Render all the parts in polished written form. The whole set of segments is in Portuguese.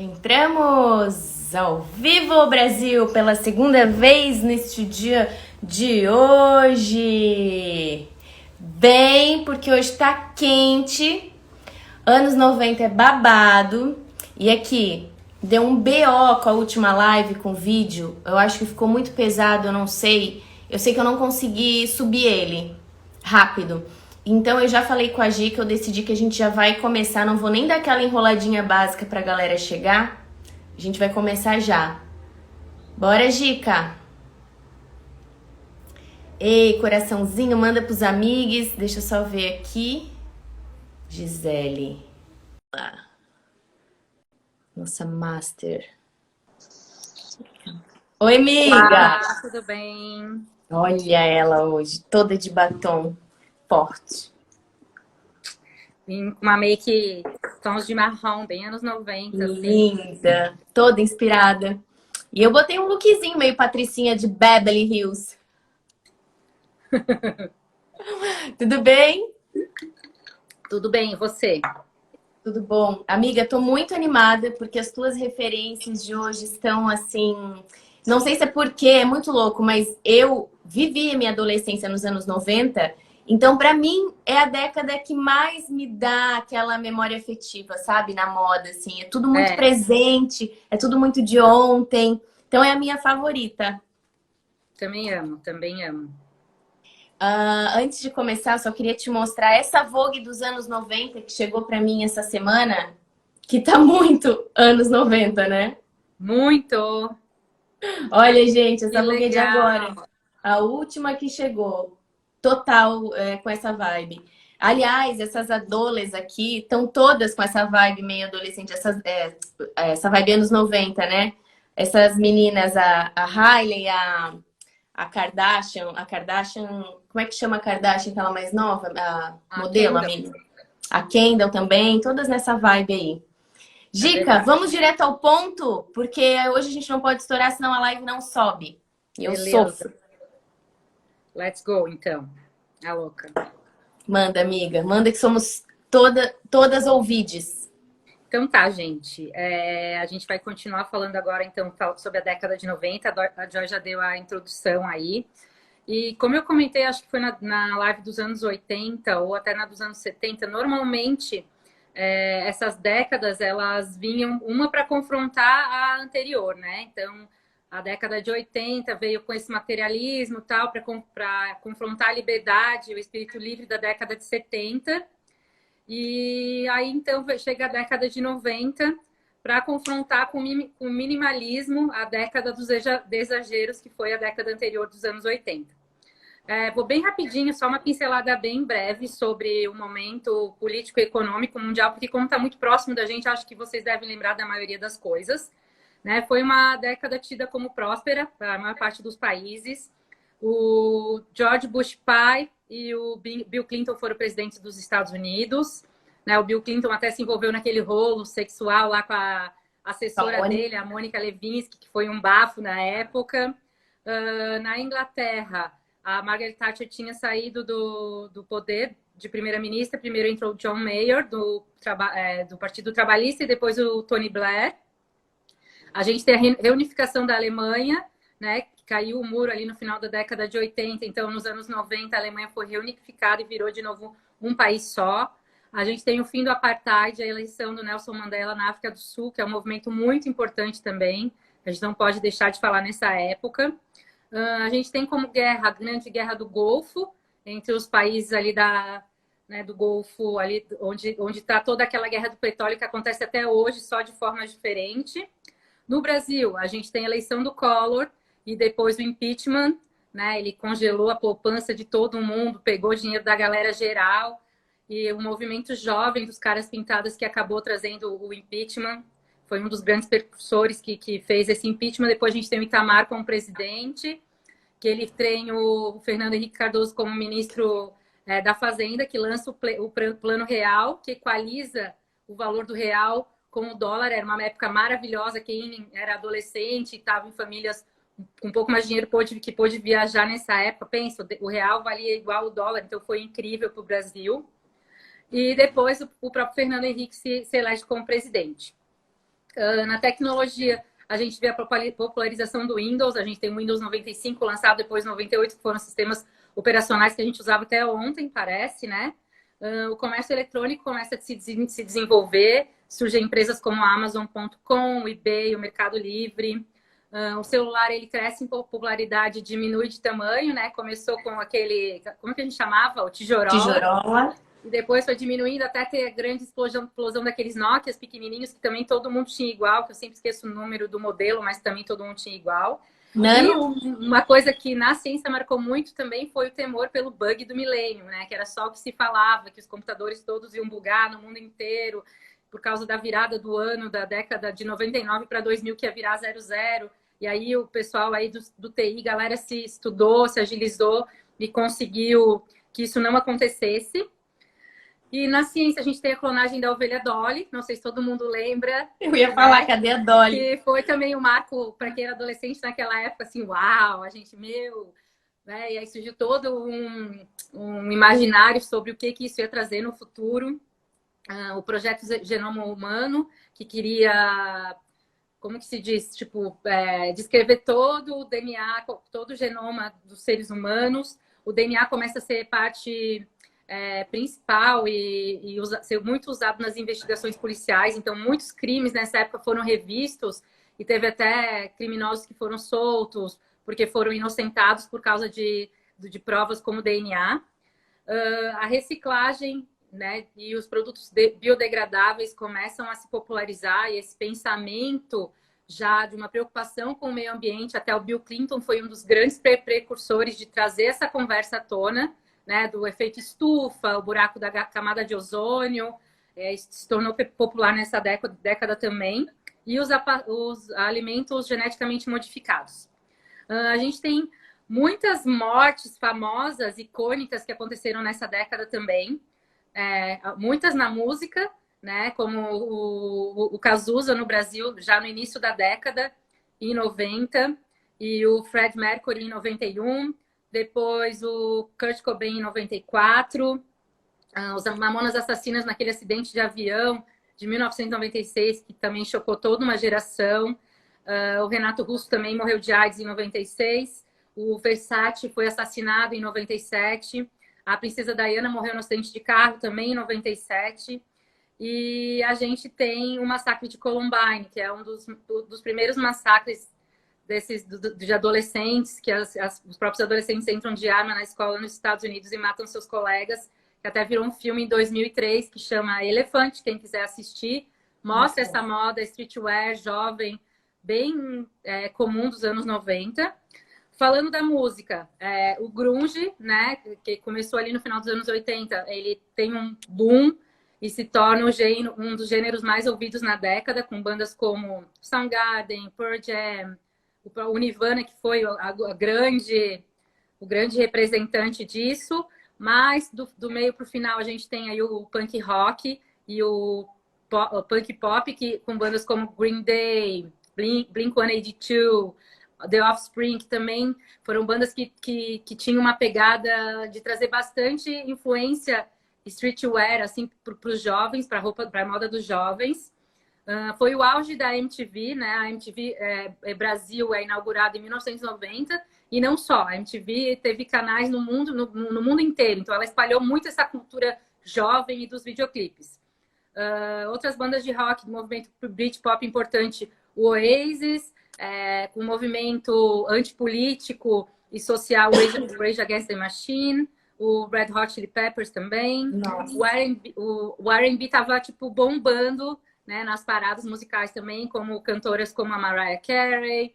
Entramos ao vivo, Brasil, pela segunda vez neste dia de hoje. Bem, porque hoje tá quente, anos 90 é babado, e aqui deu um BO com a última live com vídeo. Eu acho que ficou muito pesado, eu não sei. Eu sei que eu não consegui subir ele rápido. Então eu já falei com a Gi que eu decidi que a gente já vai começar, não vou nem dar aquela enroladinha básica pra galera chegar. A gente vai começar já. Bora, Gica! Ei, coraçãozinho, manda pros amigos. Deixa eu só ver aqui. Gisele. Nossa master. Oi, amiga! Olá, tudo bem? Olha ela hoje, toda de batom forte. Vim com uma make tons de marrom, bem anos 90, assim. Linda, toda inspirada. E eu botei um lookzinho meio patricinha de Beverly Hills. Tudo bem? Tudo bem, e você? Tudo bom. Amiga, tô muito animada porque as tuas referências de hoje estão assim. Não sei se é porque é muito louco, mas eu vivi a minha adolescência nos anos 90. Então, pra mim, é a década que mais me dá aquela memória afetiva, sabe? Na moda, assim. É tudo muito É, presente, é tudo muito de ontem. Então, é a minha favorita. também amo, também amo. Antes de começar, eu só queria te mostrar essa Vogue dos anos 90 que chegou pra mim essa semana, que tá muito anos 90, né? Muito! Olha, gente, Que essa Vogue é de agora. legal! A última que chegou. Total, com essa vibe. Aliás, essas adoles aqui estão todas com essa vibe meio adolescente, essa vibe anos 90, né? Essas meninas, a Hailey, a Kardashian, como é que chama a Kardashian, aquela mais nova? A A modelo, Kendall, amiga. A Kendall também, todas nessa vibe aí. é Dica, verdade. vamos direto ao ponto, porque hoje a gente não pode estourar, senão a live não sobe. E eu Beleza, sofro. let's go, então. A louca. Manda, amiga, manda que somos todas ouvides. Então tá, gente. A gente vai continuar falando agora, então, sobre a década de 90. A Joy já deu a introdução aí. E como eu comentei, acho que foi na live dos anos 80 ou até na dos anos 70, normalmente essas décadas elas vinham uma para confrontar a anterior, né? Então, a década de 80 veio com esse materialismo tal, para confrontar a liberdade, o espírito livre da década de 70. E aí, então, chega a década de 90 para confrontar com o minimalismo a década dos exageros, que foi a década anterior dos anos 80. Vou bem rapidinho, só uma pincelada bem breve sobre o momento político e econômico mundial, porque como está muito próximo da gente, acho que vocês devem lembrar da maioria das coisas. Né? Foi uma década tida como próspera para a maior parte dos países. O George Bush pai e o Bill Clinton foram presidentes dos Estados Unidos. Né? O Bill Clinton até se envolveu naquele rolo sexual lá com a assessora dele, a Mônica Lewinsky, que foi um bafo na época. Na Inglaterra, a Margaret Thatcher tinha saído do poder de primeira-ministra. Primeiro entrou o John Major, do Partido Trabalhista, e depois o Tony Blair. A gente tem a reunificação da Alemanha, né? Caiu o muro ali no final da década de 80. Então, nos anos 90, a Alemanha foi reunificada e virou de novo um país só. A gente tem o fim do apartheid, a eleição do Nelson Mandela na África do Sul, que é um movimento muito importante também. A gente não pode deixar de falar nessa época. A gente tem como guerra a grande guerra do Golfo, entre os países ali do Golfo, ali onde está toda aquela guerra do petróleo que acontece até hoje, só de forma diferente. No Brasil, a gente tem a eleição do Collor e depois o impeachment, né? Ele congelou a poupança de todo mundo, pegou dinheiro da galera geral, e o movimento jovem dos caras pintados que acabou trazendo o impeachment. Foi um dos grandes precursores que fez esse impeachment. Depois a gente tem o Itamar como presidente, que ele tem o Fernando Henrique Cardoso como ministro da Fazenda, que lança o Plano Real, que equaliza o valor do real com o dólar. Era uma época maravilhosa. Quem era adolescente e estava em famílias com um pouco mais de dinheiro que pôde viajar nessa época. Pensa, o real valia igual o dólar, então foi incrível para o Brasil. E depois o próprio Fernando Henrique se elege como presidente. Na tecnologia, a gente vê a popularização do Windows. A gente tem o Windows 95 lançado depois do 98, que foram sistemas operacionais que a gente usava até ontem, parece, né? O comércio eletrônico começa a se desenvolver. Surgem empresas como a Amazon.com, o eBay, o Mercado Livre. O celular, ele cresce em popularidade, diminui de tamanho, né? Começou com aquele, como que a gente chamava? O tijorola. Tijorola. E depois foi diminuindo até ter a grande explosão daqueles Nokias pequenininhos, que também todo mundo tinha igual, que eu sempre esqueço o número do modelo, mas também todo mundo tinha igual. Nano. E uma coisa que na ciência marcou muito também foi o temor pelo bug do milênio, né? Que era só o que se falava, que os computadores todos iam bugar no mundo inteiro, por causa da virada do ano, da década de 99 para 2000, que ia virar 00. E aí o pessoal aí do TI, galera se estudou, se agilizou e conseguiu que isso não acontecesse. E na ciência a gente tem a clonagem da ovelha Dolly, não sei se todo mundo lembra. Eu ia falar, né? Cadê a Dolly? Que foi também um marco para quem era adolescente naquela época, assim, uau, a gente, né? E aí surgiu todo um imaginário sobre o que isso ia trazer no futuro. O projeto Genoma Humano, que queria, como que se diz, tipo, descrever todo o DNA, todo o genoma dos seres humanos. O DNA começa a ser parte principal e ser muito usado nas investigações policiais. Então, muitos crimes nessa época foram revistos e teve até criminosos que foram soltos porque foram inocentados por causa de provas como DNA. A reciclagem, né, e os produtos biodegradáveis começam a se popularizar, e esse pensamento já de uma preocupação com o meio ambiente, até o Bill Clinton foi um dos grandes precursores de trazer essa conversa à tona, né, do efeito estufa, o buraco da camada de ozônio, se tornou popular nessa década também, e os alimentos geneticamente modificados. A gente tem muitas mortes famosas, icônicas, que aconteceram nessa década também, muitas na música, né, como o Cazuza no Brasil, já no início da década, em 90, e o Fred Mercury em 91, depois o Kurt Cobain em 94, os Mamonas Assassinas naquele acidente de avião de 1996, que também chocou toda uma geração. O Renato Russo também morreu de AIDS em 96, o Versace foi assassinado em 97, a Princesa Diana morreu no acidente de carro também em 97, e a gente tem o massacre de Columbine, que é um dos primeiros massacres de adolescentes, que os próprios adolescentes entram de arma na escola nos Estados Unidos e matam seus colegas, que até virou um filme em 2003 que chama Elefante, quem quiser assistir. Mostra essa moda streetwear jovem, bem comum dos anos 90. Falando da música, o grunge, né, que começou ali no final dos anos 80, ele tem um boom e se torna um dos gêneros mais ouvidos na década, com bandas como Soundgarden, Pearl Jam, o Nirvana, que foi o grande representante disso. Mas do meio para o final a gente tem aí o punk rock e o punk pop, com bandas como Green Day, Blink-182, The Offspring, que também foram bandas que tinham uma pegada de trazer bastante influência streetwear assim, para os jovens, para a moda dos jovens. Foi o auge da MTV, né? A MTV Brasil é inaugurada em 1990, e não só. A MTV teve canais no mundo inteiro, então ela espalhou muito essa cultura jovem e dos videoclipes. Outras bandas de rock do movimento Britpop importante, o Oasis, com o movimento antipolítico e social, o Rage Against the Machine, o Red Hot Chili Peppers também. Nossa. O R&B tava tipo bombando, né, nas paradas musicais também, como cantoras como a Mariah Carey,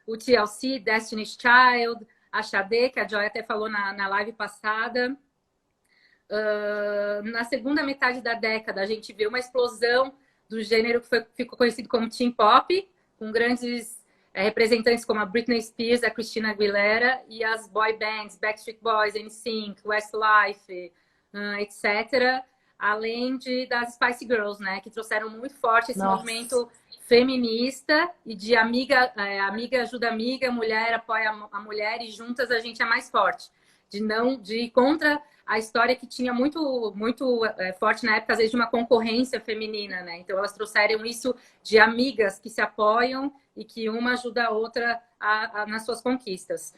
o TLC, Destiny's Child, a Sade, que a Joy até falou na live passada. Na segunda metade da década, a gente vê uma explosão do gênero que ficou conhecido como teen pop, com grandes representantes como a Britney Spears, a Christina Aguilera, e as boy bands, Backstreet Boys, NSYNC, Westlife, etc., além das Spice Girls, né, que trouxeram muito forte esse movimento feminista e de amiga ajuda amiga, mulher apoia a mulher, e juntas a gente é mais forte. de ir contra a história que tinha muito forte na época, às vezes, de uma concorrência feminina, né? Então, elas trouxeram isso de amigas que se apoiam e que uma ajuda a outra nas suas conquistas.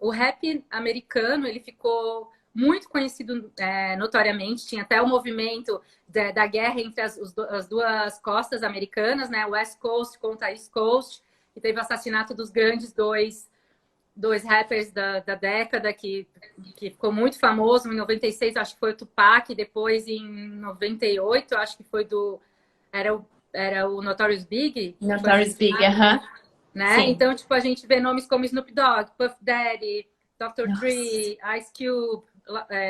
O rap americano, ele ficou muito conhecido notoriamente, tinha até o movimento da guerra entre as duas costas americanas, né? West Coast contra East Coast, e teve o assassinato dos grandes dois rappers da década que ficou muito famoso. Em 96, acho que foi o Tupac, depois em 98, acho que foi era o Notorious Big. Notorious Big, aham. Né? Então, tipo, a gente vê nomes como Snoop Dogg, Puff Daddy, Dr. Dre, Ice Cube,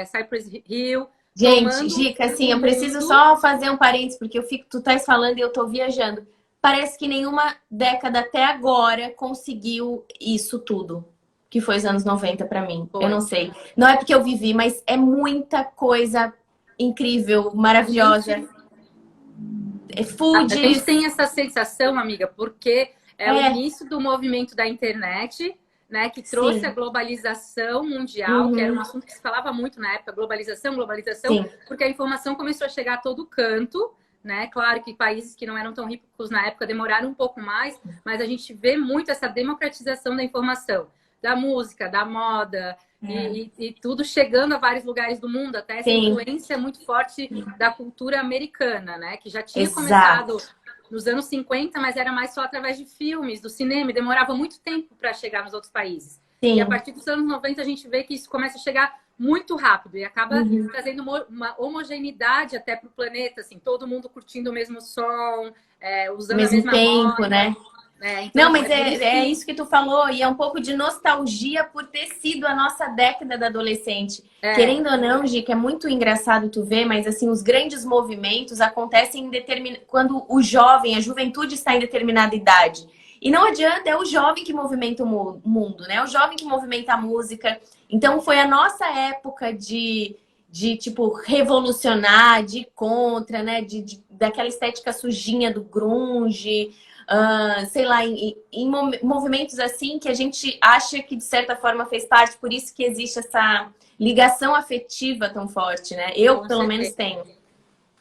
Cypress Hill. Gente, Gica, assim, eu preciso só fazer um parênteses, porque tu estás falando e eu tô viajando. Parece que nenhuma década até agora conseguiu isso tudo, que foi os anos 90 para mim. Eu não sei. Não é porque eu vivi, mas é muita coisa incrível, maravilhosa. A gente tem essa sensação, amiga, porque é o início do movimento da internet, né, que trouxe a globalização mundial, que era um assunto que se falava muito na época, globalização, porque a informação começou a chegar a todo canto, né? Claro que países que não eram tão ricos na época demoraram um pouco mais, mas a gente vê muito essa democratização da informação, da música, da moda, e tudo chegando a vários lugares do mundo, até essa influência muito forte da cultura americana, né? Que já tinha começado nos anos 50, mas era mais só através de filmes, do cinema, e demorava muito tempo para chegar nos outros países. E a partir dos anos 90 a gente vê que isso começa a chegar muito rápido e acaba trazendo uma homogeneidade até para o planeta, assim, todo mundo curtindo o mesmo som, usando mesmo a mesma tempo, moda, né? Então, não, mas é isso que tu falou, e é um pouco de nostalgia por ter sido a nossa década da adolescente. Querendo ou não, Gica, é muito engraçado tu ver, mas assim, os grandes movimentos acontecem quando o jovem, a juventude está em determinada idade. E não adianta, é o jovem que movimenta o mundo, né? É o jovem que movimenta a música. Então foi a nossa época de tipo, revolucionar, de ir contra, né? Daquela estética sujinha do grunge. Sei lá, em movimentos assim que a gente acha que de certa forma fez parte, por isso que existe essa ligação afetiva tão forte, né? Eu, pelo menos, tenho.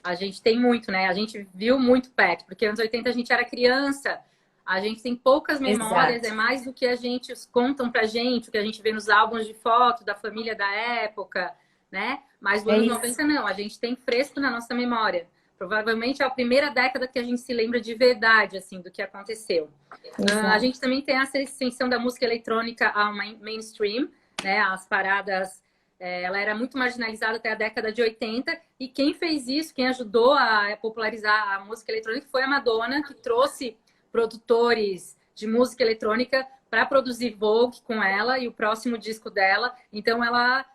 A gente tem muito, né? A gente viu muito perto, porque anos 80 a gente era criança, a gente tem poucas memórias, é mais do que a gente contam pra gente, o que a gente vê nos álbuns de foto da família da época, né? Mas nos anos 90 não, a gente tem fresco na nossa memória. Provavelmente é a primeira década que a gente se lembra de verdade, assim, do que aconteceu. A gente também tem essa extensão da música eletrônica ao mainstream, né? As paradas, ela era muito marginalizada até a década de 80. E quem fez isso, quem ajudou a popularizar a música eletrônica foi a Madonna, que trouxe produtores de música eletrônica para produzir Vogue com ela e o próximo disco dela. Então, ela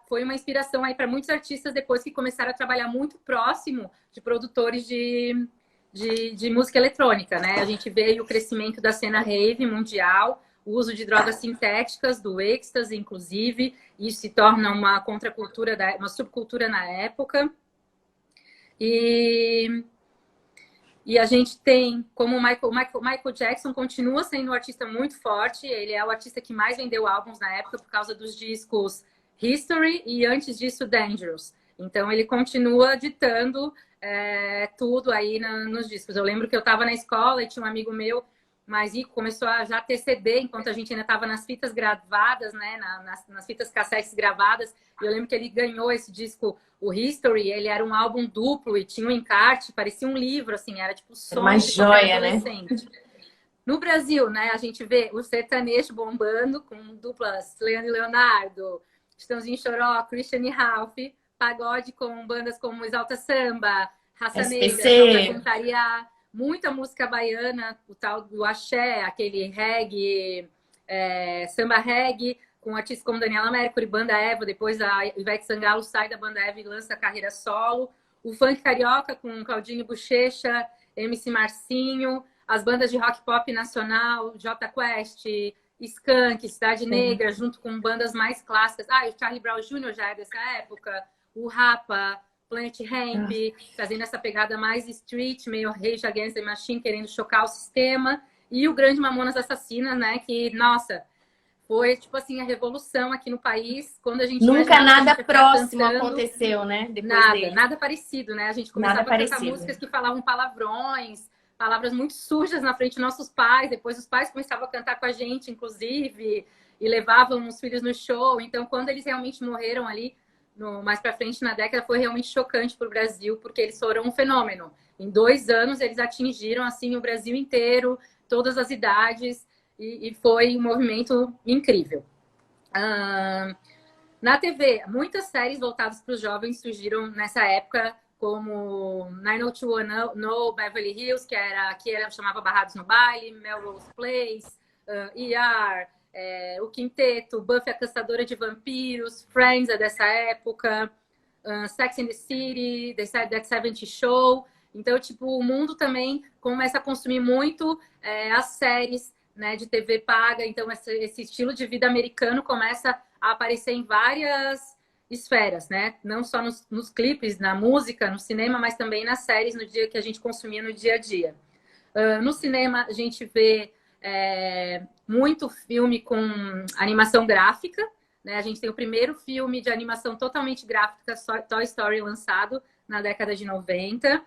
foi uma inspiração aí para muitos artistas depois que começaram a trabalhar muito próximo de produtores de música eletrônica, né? A gente vê aí o crescimento da cena rave mundial, o uso de drogas sintéticas, do êxtase, inclusive. Isso se torna uma contracultura, uma subcultura na época. E a gente tem, como o Michael Jackson continua sendo um artista muito forte, ele é o artista que mais vendeu álbuns na época por causa dos discos History e antes disso Dangerous. Então ele continua ditando tudo aí nos discos. Eu lembro que eu estava na escola e tinha um amigo meu, mas começou a já ter CD enquanto a gente ainda estava nas fitas gravadas, né? Nas fitas cassetes gravadas. E eu lembro que ele ganhou esse disco, o History. Ele era um álbum duplo e tinha um encarte, parecia um livro, assim, era tipo sonho uma joia, né? No Brasil, né? A gente vê o sertanejo bombando com duplas Leandro e Leonardo, Chitãozinho e Choró, Christian e Ralph, pagode com bandas como Exalta Samba, Raça Negra, Cantaria, muita música baiana, o tal do axé, aquele reggae, samba reggae, com artistas como Daniela Mercury, Banda Eva, depois a Ivete Sangalo sai da Banda Eva e lança a carreira solo, o funk carioca com Claudinho Buchecha, MC Marcinho, as bandas de rock pop nacional, Jota Quest, Skank, Cidade Negra, junto com bandas mais clássicas. O Charlie Brown Jr. já é dessa época, o Rapa, Planet Hemp, trazendo essa pegada mais street, meio Rage Against the Machine, querendo chocar o sistema. E o grande Mamonas Assassinas, né? Que, nossa, foi, tipo assim, a revolução aqui no país, quando a gente Nunca imaginava que a nada gente ia ficar próximo cantando. aconteceu, né? Depois Nada, dele. nada parecido, né? A gente Nada começava a cantar parecido. músicas que falavam palavrões, palavras muito sujas na frente dos nossos pais. Depois os pais começavam a cantar com a gente, inclusive, e levavam os filhos no show. Então, quando eles realmente morreram ali, mais para frente na década, foi realmente chocante para o Brasil, porque eles foram um fenômeno. Em 2 anos, eles atingiram assim o Brasil inteiro, todas as idades, e foi um movimento incrível. Na TV, muitas séries voltadas para os jovens surgiram nessa época, como 90210, Beverly Hills, que era chamava Barrados no Baile, Melrose Place, ER, O Quinteto, Buffy a Caçadora de Vampiros, Friends é dessa época, Sex and the City, That 70 Show. Então, tipo, o mundo também começa a consumir muito as séries, né, de TV paga. Então, esse estilo de vida americano começa a aparecer em várias esferas, né? Não só nos clipes, na música, no cinema, mas também nas séries no dia que a gente consumia no dia a dia. No cinema, a gente vê muito filme com animação gráfica, né? A gente tem o primeiro filme de animação totalmente gráfica, Toy Story, lançado na década de 90.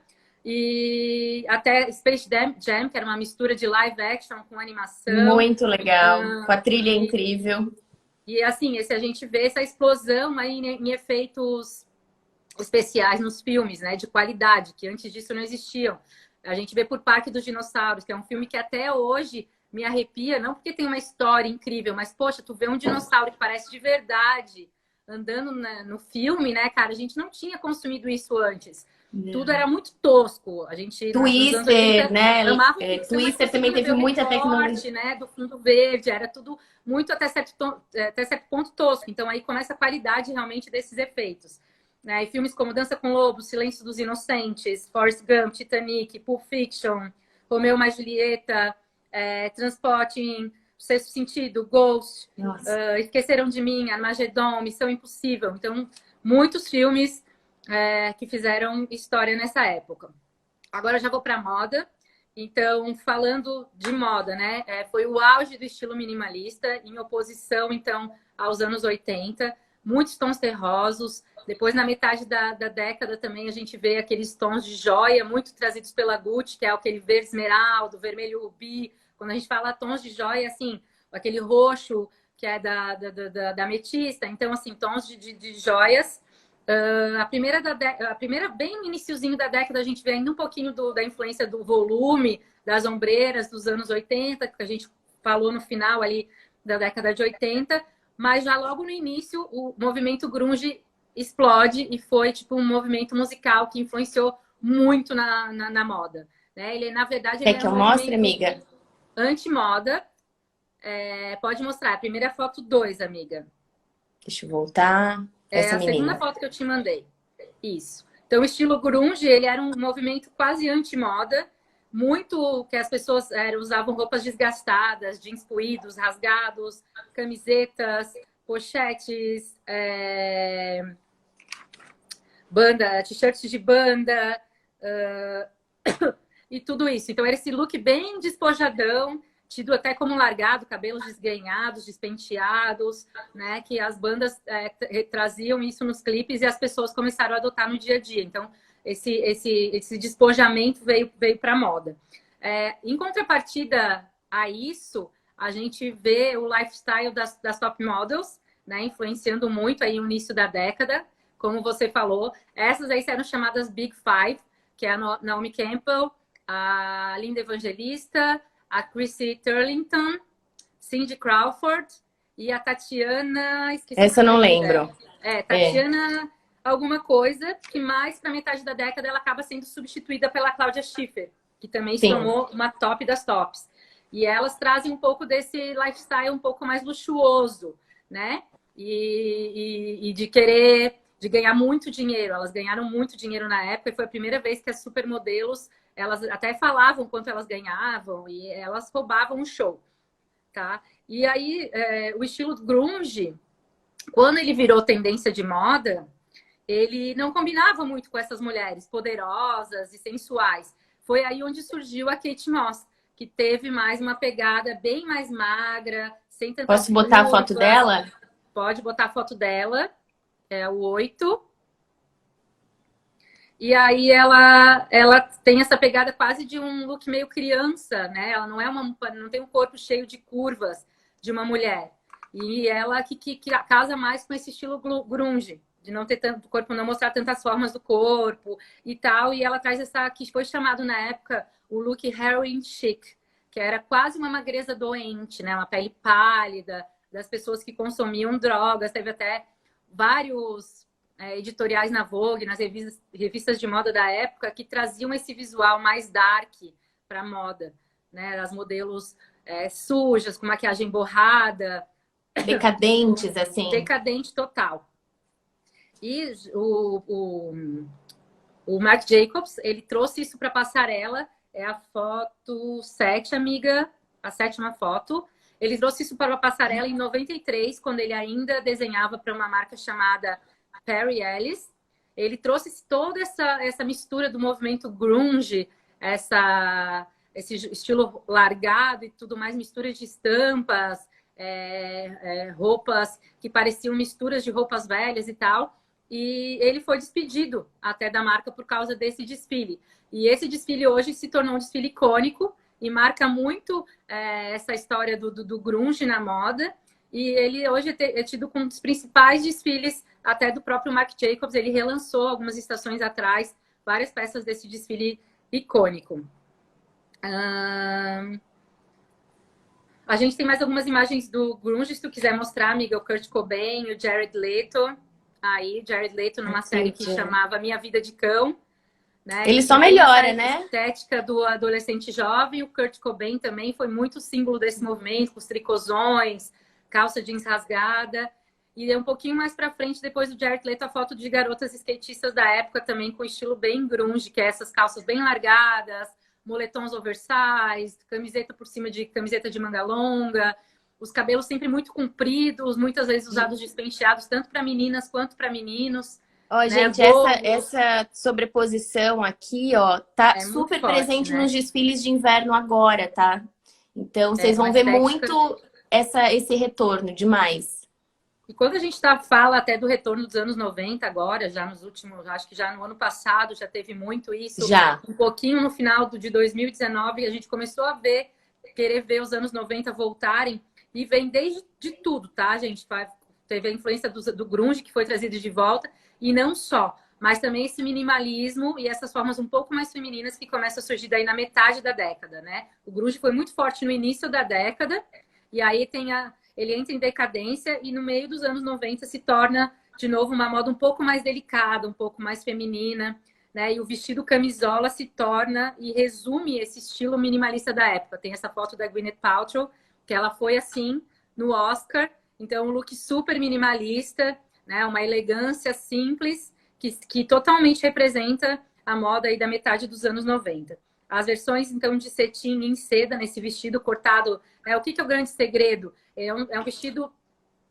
E até Space Jam, que era uma mistura de live action com animação. Muito legal, com a trilha incrível. E assim, a gente vê essa explosão aí em efeitos especiais nos filmes, né? De qualidade, que antes disso não existiam. A gente vê por Parque dos Dinossauros, que é um filme que até hoje me arrepia, não porque tem uma história incrível, mas, poxa, tu vê um dinossauro que parece de verdade andando no filme, né, cara? A gente não tinha consumido isso antes. Tudo era muito tosco. A gente, Twister, né? amava Twister também teve muita tecnologia, né, do fundo verde, era tudo muito até certo ponto tosco. Então aí começa a qualidade realmente desses efeitos. Né? E filmes como Dança com Lobos, Silêncio dos Inocentes, Forrest Gump, Titanic, Pulp Fiction, Romeu mais Julieta, Transporting, Sexto Sentido, Ghost, Esqueceram de Mim, Armagedon, Missão Impossível. Então, muitos filmes que fizeram história nessa época. Agora eu já vou para moda. Então, falando de moda, né? Foi o auge do estilo minimalista, em oposição, então, aos anos 80. Muitos tons terrosos. Depois, na metade da década, também a gente vê aqueles tons de joia, muito trazidos pela Gucci, que é aquele verde esmeralda, vermelho rubi. Quando a gente fala tons de joia, assim, aquele roxo, que é da ametista. Então, assim, tons de joias. A primeira, bem no iniciozinho da década, a gente vê ainda um pouquinho da influência do volume, das ombreiras dos anos 80, que a gente falou no final ali da década de 80, mas já logo no início o movimento grunge explode e foi tipo um movimento musical que influenciou muito na moda. Né? Ele, na verdade, Quer que eu mostre, amiga? Anti-moda. Pode mostrar. A primeira foto 2, amiga. Deixa eu voltar. Essa a menina. segunda foto que eu te mandei. Isso. Então, o estilo grunge, ele era um movimento quase anti-moda, muito que as pessoas usavam roupas desgastadas, jeans puídos, rasgados, camisetas, pochetes, t-shirts de banda, e tudo isso. Então, era esse look bem despojadão, tido até como largado, cabelos desgrenhados, despenteados, né? Que as bandas traziam isso nos clipes e as pessoas começaram a adotar no dia a dia. Então, esse despojamento veio para a moda. Em contrapartida a isso, a gente vê o lifestyle das top models, né? Influenciando muito aí o início da década, como você falou. Essas aí eram chamadas Big Five, que é a Naomi Campbell, a Linda Evangelista, a Chrissy Turlington, Cindy Crawford e a Tatiana... Essa eu não lembro. Tatiana alguma coisa, que mais para metade da década ela acaba sendo substituída pela Claudia Schiffer, que também se tornou uma top das tops. E elas trazem um pouco desse lifestyle um pouco mais luxuoso, né? E de ganhar muito dinheiro. Elas ganharam muito dinheiro na época e foi a primeira vez que as supermodelos, elas até falavam quanto elas ganhavam e elas roubavam o show, tá? E aí, o estilo grunge, quando ele virou tendência de moda, ele não combinava muito com essas mulheres poderosas e sensuais. Foi aí onde surgiu a Kate Moss, que teve mais uma pegada bem mais magra, sem tantas Posso botar a foto curvas. dela? Pode botar a foto dela, é o 8. E aí ela tem essa pegada quase de um look meio criança, né? Ela não tem um corpo cheio de curvas de uma mulher. E ela que casa mais com esse estilo grunge, de não ter tanto corpo, não mostrar tantas formas do corpo e tal. E ela traz essa que foi chamado na época o look heroin chic, que era quase uma magreza doente, né? Uma pele pálida, das pessoas que consumiam drogas. Teve até vários editoriais na Vogue, nas revistas de moda da época, que traziam esse visual mais dark para a moda, né? As modelos sujas, com maquiagem borrada. Decadentes, assim. Decadente total. E o Marc Jacobs, ele trouxe isso para a passarela. É a foto 7, amiga, a 7ª foto. Ele trouxe isso para a passarela em 93, quando ele ainda desenhava para uma marca chamada Perry Ellis. Ele trouxe toda essa mistura do movimento grunge, esse estilo largado e tudo mais, mistura de estampas, roupas que pareciam misturas de roupas velhas e tal. E ele foi despedido até da marca por causa desse desfile. E esse desfile hoje se tornou um desfile icônico e marca muito essa história do grunge na moda. E ele hoje é tido como um dos principais desfiles até do próprio Marc Jacobs. Ele relançou algumas estações atrás várias peças desse desfile icônico. A gente tem mais algumas imagens do grunge, se tu quiser mostrar, amiga. O Kurt Cobain, o Jared Leto. Aí, Jared Leto numa série que chamava Minha Vida de Cão. Né? Ele só melhora, né? A estética do adolescente jovem. O Kurt Cobain também foi muito símbolo desse movimento, com os tricôzões, calça jeans rasgada. E um pouquinho mais pra frente, depois do Jared Leto, a foto de garotas skatistas da época também, com estilo bem grunge, que é essas calças bem largadas, moletons oversized, camiseta por cima de camiseta de manga longa, os cabelos sempre muito compridos, muitas vezes usados despenteados, tanto para meninas quanto para meninos. Ó, né? Gente, essa sobreposição aqui, ó, tá super forte, presente, né? Nos desfiles de inverno agora, tá? Então, vocês vão ver muito esse retorno demais. E quando a gente fala até do retorno dos anos 90 agora, já nos últimos, acho que já no ano passado já teve muito isso. Já. Um pouquinho no final de 2019, a gente começou a querer ver os anos 90 voltarem. E vem desde tudo, tá, gente? Teve a influência do grunge, que foi trazido de volta. E não só, mas também esse minimalismo e essas formas um pouco mais femininas que começam a surgir daí na metade da década, né? O grunge foi muito forte no início da década. E aí ele entra em decadência e no meio dos anos 90 se torna, de novo, uma moda um pouco mais delicada, um pouco mais feminina, né? E o vestido camisola se torna e resume esse estilo minimalista da época. Tem essa foto da Gwyneth Paltrow, que ela foi assim no Oscar. Então, um look super minimalista, né? Uma elegância simples que totalmente representa a moda aí da metade dos anos 90. As versões, então, de cetim em seda, nesse vestido cortado, né? O que é o grande segredo? É um vestido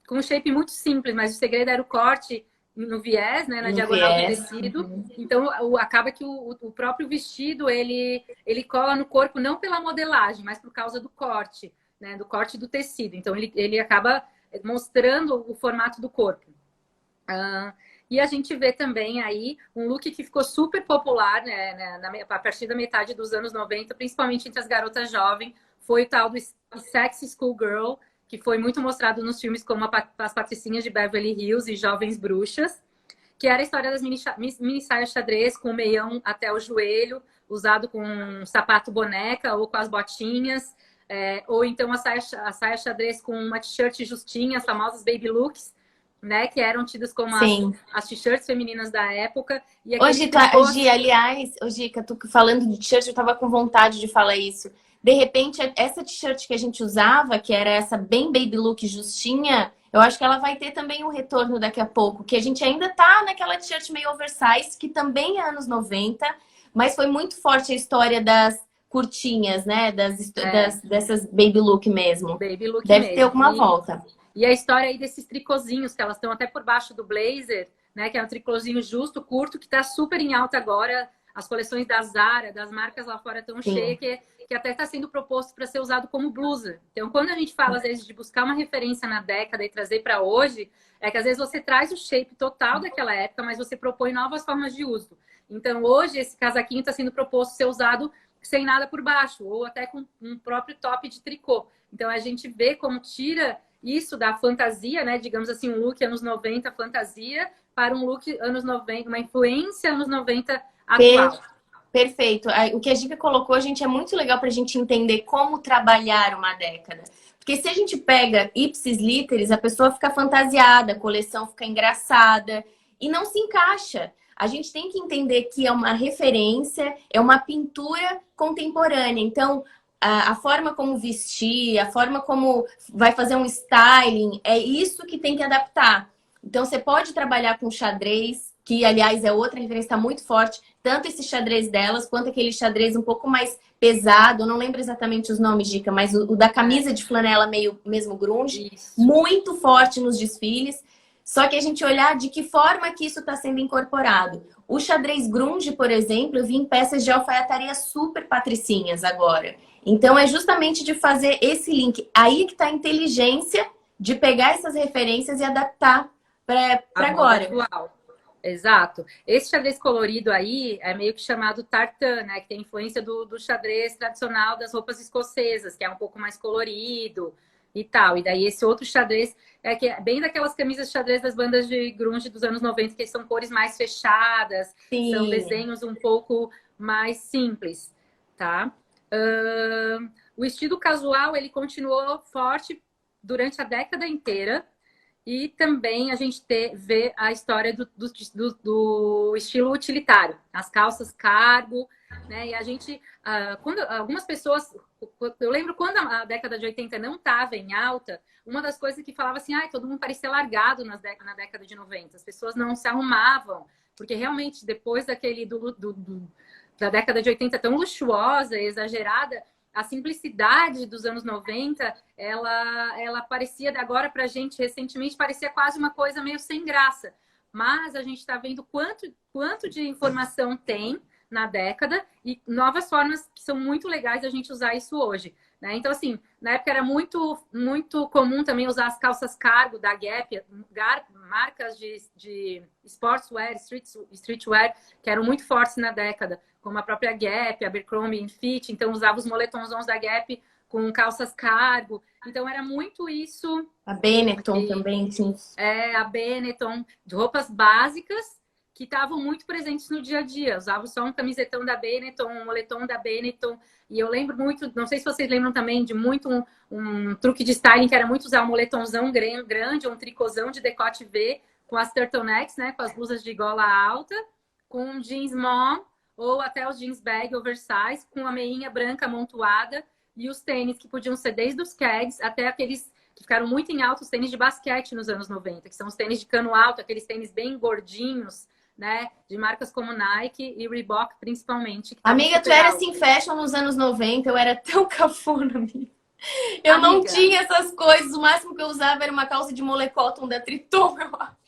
com um shape muito simples, mas o segredo era o corte no viés, né? Na diagonal do tecido. Então, acaba que o próprio vestido, ele cola no corpo, não pela modelagem, mas por causa do corte, né? Do corte do tecido. Então, ele acaba mostrando o formato do corpo. E a gente vê também aí um look que ficou super popular, né, a partir da metade dos anos 90, principalmente entre as garotas jovens, foi o tal do Sexy Schoolgirl, que foi muito mostrado nos filmes como as Patricinhas de Beverly Hills e Jovens Bruxas, que era a história das mini saias xadrez com o meião até o joelho, usado com um sapato boneca ou com as botinhas, ou então a saia xadrez com uma t-shirt justinha, as famosas baby looks, né, que eram tidas como as t-shirts femininas da época. E hoje, Gi, aliás, Gica, tu falando de t-shirt, eu tava com vontade de falar isso. De repente, essa t-shirt que a gente usava, que era essa bem baby look justinha, eu acho que ela vai ter também um retorno daqui a pouco, que a gente ainda tá naquela t-shirt meio oversize, que também é anos 90, mas foi muito forte a história das curtinhas, né, dessas baby look mesmo. Baby look Deve mesmo. ter alguma volta. E a história aí desses tricôzinhos, que elas estão até por baixo do blazer, né? Que é um tricôzinho justo, curto, que tá super em alta agora. As coleções da Zara, das marcas lá fora estão cheias, que até está sendo proposto para ser usado como blusa. Então, quando a gente fala, às vezes, de buscar uma referência na década e trazer para hoje, é que às vezes você traz o shape total daquela época, mas você propõe novas formas de uso. Então, hoje, esse casaquinho está sendo proposto ser usado sem nada por baixo, ou até com um próprio top de tricô. Então, a gente vê como tira isso da fantasia, né? Digamos assim, um look anos 90 fantasia, para um look anos 90, uma influência anos 90 atual. Perfeito. O que a Gica colocou, gente, é muito legal para a gente entender como trabalhar uma década. Porque se a gente pega ipsis literis, a pessoa fica fantasiada, a coleção fica engraçada e não se encaixa. A gente tem que entender que é uma referência, é uma pintura contemporânea. Então, a forma como vestir, a forma como vai fazer um styling, é isso que tem que adaptar. Então, você pode trabalhar com xadrez, que, aliás, é outra referência, está muito forte. Tanto esse xadrez delas, quanto aquele xadrez um pouco mais pesado. Eu não lembro exatamente os nomes, Dica, mas o da camisa de flanela meio mesmo grunge. Isso. Muito forte nos desfiles. Só que a gente olhar de que forma que isso está sendo incorporado. O xadrez grunge, por exemplo, eu vi em peças de alfaiataria super patricinhas agora. Então, é justamente de fazer esse link. Aí que está a inteligência de pegar essas referências e adaptar para agora. Atual. Exato. Esse xadrez colorido aí é meio que chamado tartan, né? Que tem influência do xadrez tradicional das roupas escocesas, que é um pouco mais colorido e tal. E daí esse outro xadrez é que é bem daquelas camisas xadrez das bandas de grunge dos anos 90, que são cores mais fechadas, Sim. São desenhos um pouco mais simples, tá? O estilo casual, ele continuou forte durante a década inteira. E também a gente vê a história do estilo utilitário, as calças cargo, né? E a gente, quando algumas pessoas, eu lembro quando a década de 80 não estava em alta, uma das coisas que falava assim, todo mundo parecia largado na década de 90, as pessoas não se arrumavam, porque realmente depois da década de 80 tão luxuosa e exagerada, a simplicidade dos anos 90, ela parecia, agora pra gente, recentemente, parecia quase uma coisa meio sem graça. Mas a gente está vendo quanto de informação tem na década e novas formas que são muito legais da gente usar isso hoje, né? Então, assim, na época era muito comum também usar as calças cargo da Gap, marcas de sportswear, streetwear, que eram muito fortes na década, como a própria Gap, a Abercrombie Fitch, então usava os moletons da Gap com calças cargo. Então era muito isso. A Benetton também, sim. A Benetton, de roupas básicas que estavam muito presentes no dia a dia. Usava só um camisetão da Benetton, um moletom da Benetton. E eu lembro muito, não sei se vocês lembram também de muito um truque de styling, que era muito usar um moletomzão grande, um tricôzão de decote V, com as turtlenecks, né, com as blusas de gola alta, com um jeans mom, ou até os jeans bag oversize, com a meinha branca amontoada e os tênis que podiam ser desde os Keds até aqueles que ficaram muito em alta, os tênis de basquete nos anos 90, que são os tênis de cano alto, aqueles tênis bem gordinhos, né? De marcas como Nike e Reebok, principalmente. Amiga, tu era assim fashion nos anos 90, eu era tão cafona, amiga. Eu não tinha essas coisas, o máximo que eu usava era uma calça de molecoton da Triton, eu acho.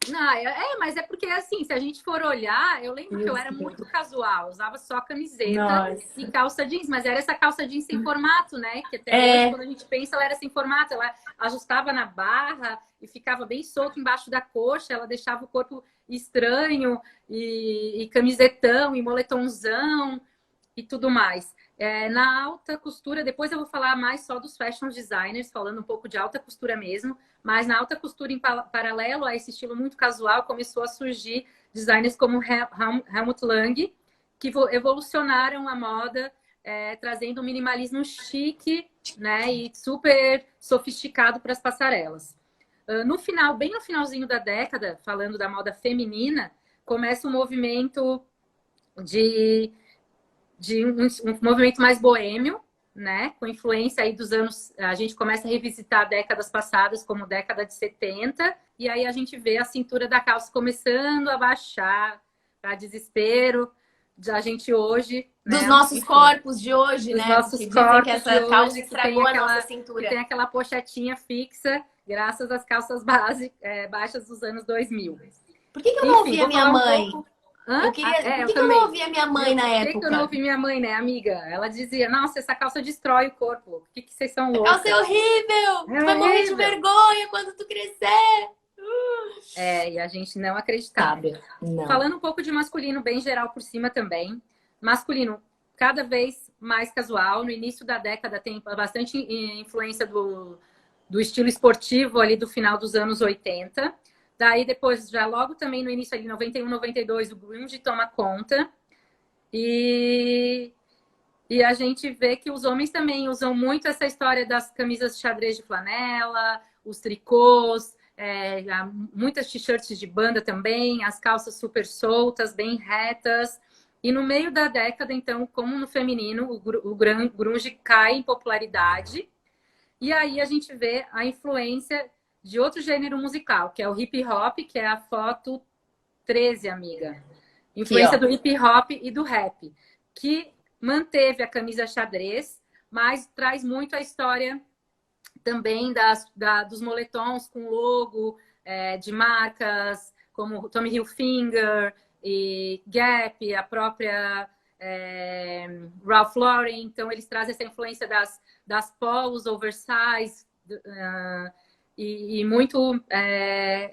Não, mas é porque assim, se a gente for olhar, eu lembro que eu era muito casual, usava só camiseta e calça jeans, mas era essa calça jeans sem formato, né? Que até hoje, quando a gente pensa, ela era sem formato, ela ajustava na barra e ficava bem solto embaixo da coxa, ela deixava o corpo estranho e camisetão e moletomzão e tudo mais. Na alta costura, depois eu vou falar mais só dos fashion designers, falando um pouco de alta costura mesmo, mas na alta costura, em paralelo a esse estilo muito casual, começou a surgir designers como Helmut Lang, que evolucionaram a moda, trazendo um minimalismo chique, né, e super sofisticado para as passarelas. Bem no finalzinho da década, falando da moda feminina, começa um movimento um movimento mais boêmio, né? Com influência aí dos anos... A gente começa a revisitar décadas passadas, como década de 70, e aí a gente vê a cintura da calça começando a baixar, para desespero da gente hoje. Dos nossos corpos de hoje, dos né? Nossos corpos que essa calça estragou a nossa cintura. Que tem aquela pochetinha fixa, graças às calças baixas dos anos 2000. Por que eu não ouvi a minha mãe? Hã? Eu queria. Por Eu que que eu não também. ouvi a minha mãe na Por que que eu não época? ouvi minha mãe, né, amiga? Ela dizia, nossa, essa calça destrói o corpo. Por que que vocês são A calça é loucas? horrível! É Tu vai morrer de horrível. vergonha quando tu crescer! É, e a gente não acreditava. Sabe? Não. Falando um pouco de masculino, bem geral por cima também. Masculino cada vez mais casual. No início da década tem bastante influência do estilo esportivo ali do final dos anos 80. Daí depois, já logo também no início ali, 91, 92, o grunge toma conta. E, e a gente vê que os homens também usam muito essa história das camisas xadrez de flanela, os tricôs, muitas t-shirts de banda também, as calças super soltas, bem retas. E no meio da década, então, como no feminino, o grunge cai em popularidade. E aí a gente vê a influência de outro gênero musical, que é o hip hop, que é a foto 13, amiga. Aqui, Influência ó. do hip hop e do rap, que manteve a camisa xadrez, mas traz muito a história também dos moletons com logo de marcas como Tommy Hilfiger e Gap, a própria Ralph Lauren. Então, eles trazem essa influência das polos oversize e muito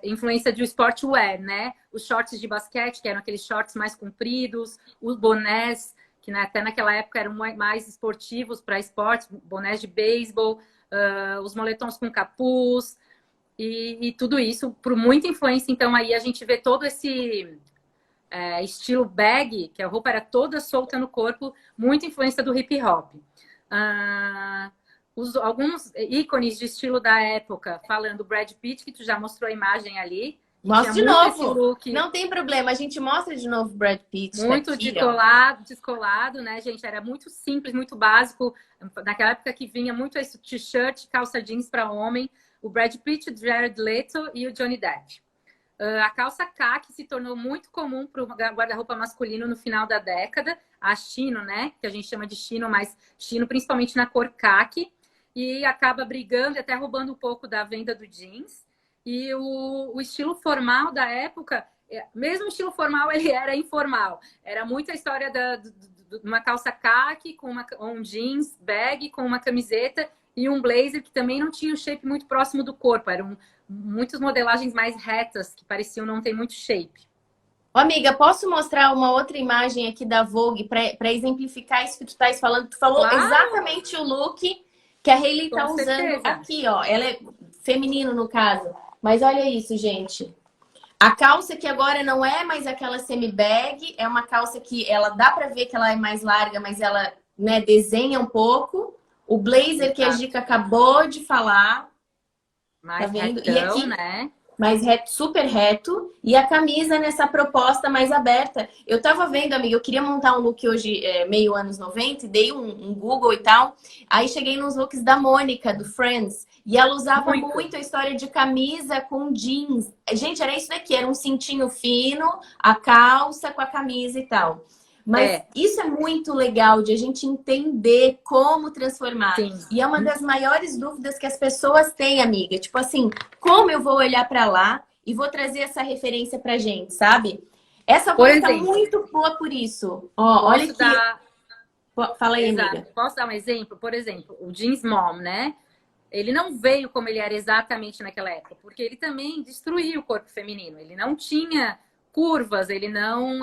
influência do sportwear, né? Os shorts de basquete, que eram aqueles shorts mais compridos, os bonés, que até naquela época eram mais esportivos para esportes, bonés de beisebol, os moletons com capuz e tudo isso por muita influência. Então aí a gente vê todo esse estilo bag, que a roupa era toda solta no corpo, muita influência do hip hop. Alguns ícones de estilo da época, falando Brad Pitt, que tu já mostrou a imagem ali, que Mostra tinha de muito esse novo. look. Não tem problema, a gente mostra de novo Brad Pitt. Tá Muito aqui, ó. descolado, né, gente? Era muito simples, muito básico. Naquela época que vinha muito esse t-shirt, calça jeans para homem. O Brad Pitt, o Jared Leto e o Johnny Depp. A calça khaki se tornou muito comum para o guarda-roupa masculino no final da década. A chino, né? Que a gente chama de chino, mas chino principalmente na cor khaki. E acaba brigando e até roubando um pouco da venda do jeans. E o estilo formal da época, mesmo o estilo formal, ele era informal. Era muita história de uma calça khaki com um jeans bag, com uma camiseta e um blazer que também não tinha um shape muito próximo do corpo. Eram muitas modelagens mais retas, que pareciam não ter muito shape. Ô, amiga, posso mostrar uma outra imagem aqui da Vogue para exemplificar isso que tu estás falando? Tu falou Claro! exatamente o look que a Hailey tá Com usando certeza. aqui, ó. Ela é feminino no caso. Mas olha isso, gente. A calça que agora não é mais aquela semi-bag, é uma calça que ela dá para ver que ela é mais larga, mas ela, né, desenha um pouco. O blazer que a Gica acabou de falar, mais tá vendo? retão, E aqui, né? mais reto, super reto. E a camisa nessa proposta mais aberta. Eu tava vendo, amiga, eu queria montar um look hoje, meio anos 90, e dei um Google e tal. Aí cheguei nos looks da Mônica, do Friends. E ela usava muito a história de camisa com jeans. Gente, era isso daqui, era um cintinho fino, a calça com a camisa e tal. Mas isso é muito legal de a gente entender como transformar. Sim. E é uma das maiores dúvidas que as pessoas têm, amiga. Tipo assim, como eu vou olhar para lá e vou trazer essa referência pra gente, sabe? Essa voz tá muito boa por isso. Ó, olha aqui. Fala aí, exato. Amiga. Posso dar um exemplo? Por exemplo, o jeans mom, né? Ele não veio como ele era exatamente naquela época, porque ele também destruía o corpo feminino. Ele não tinha curvas, ele não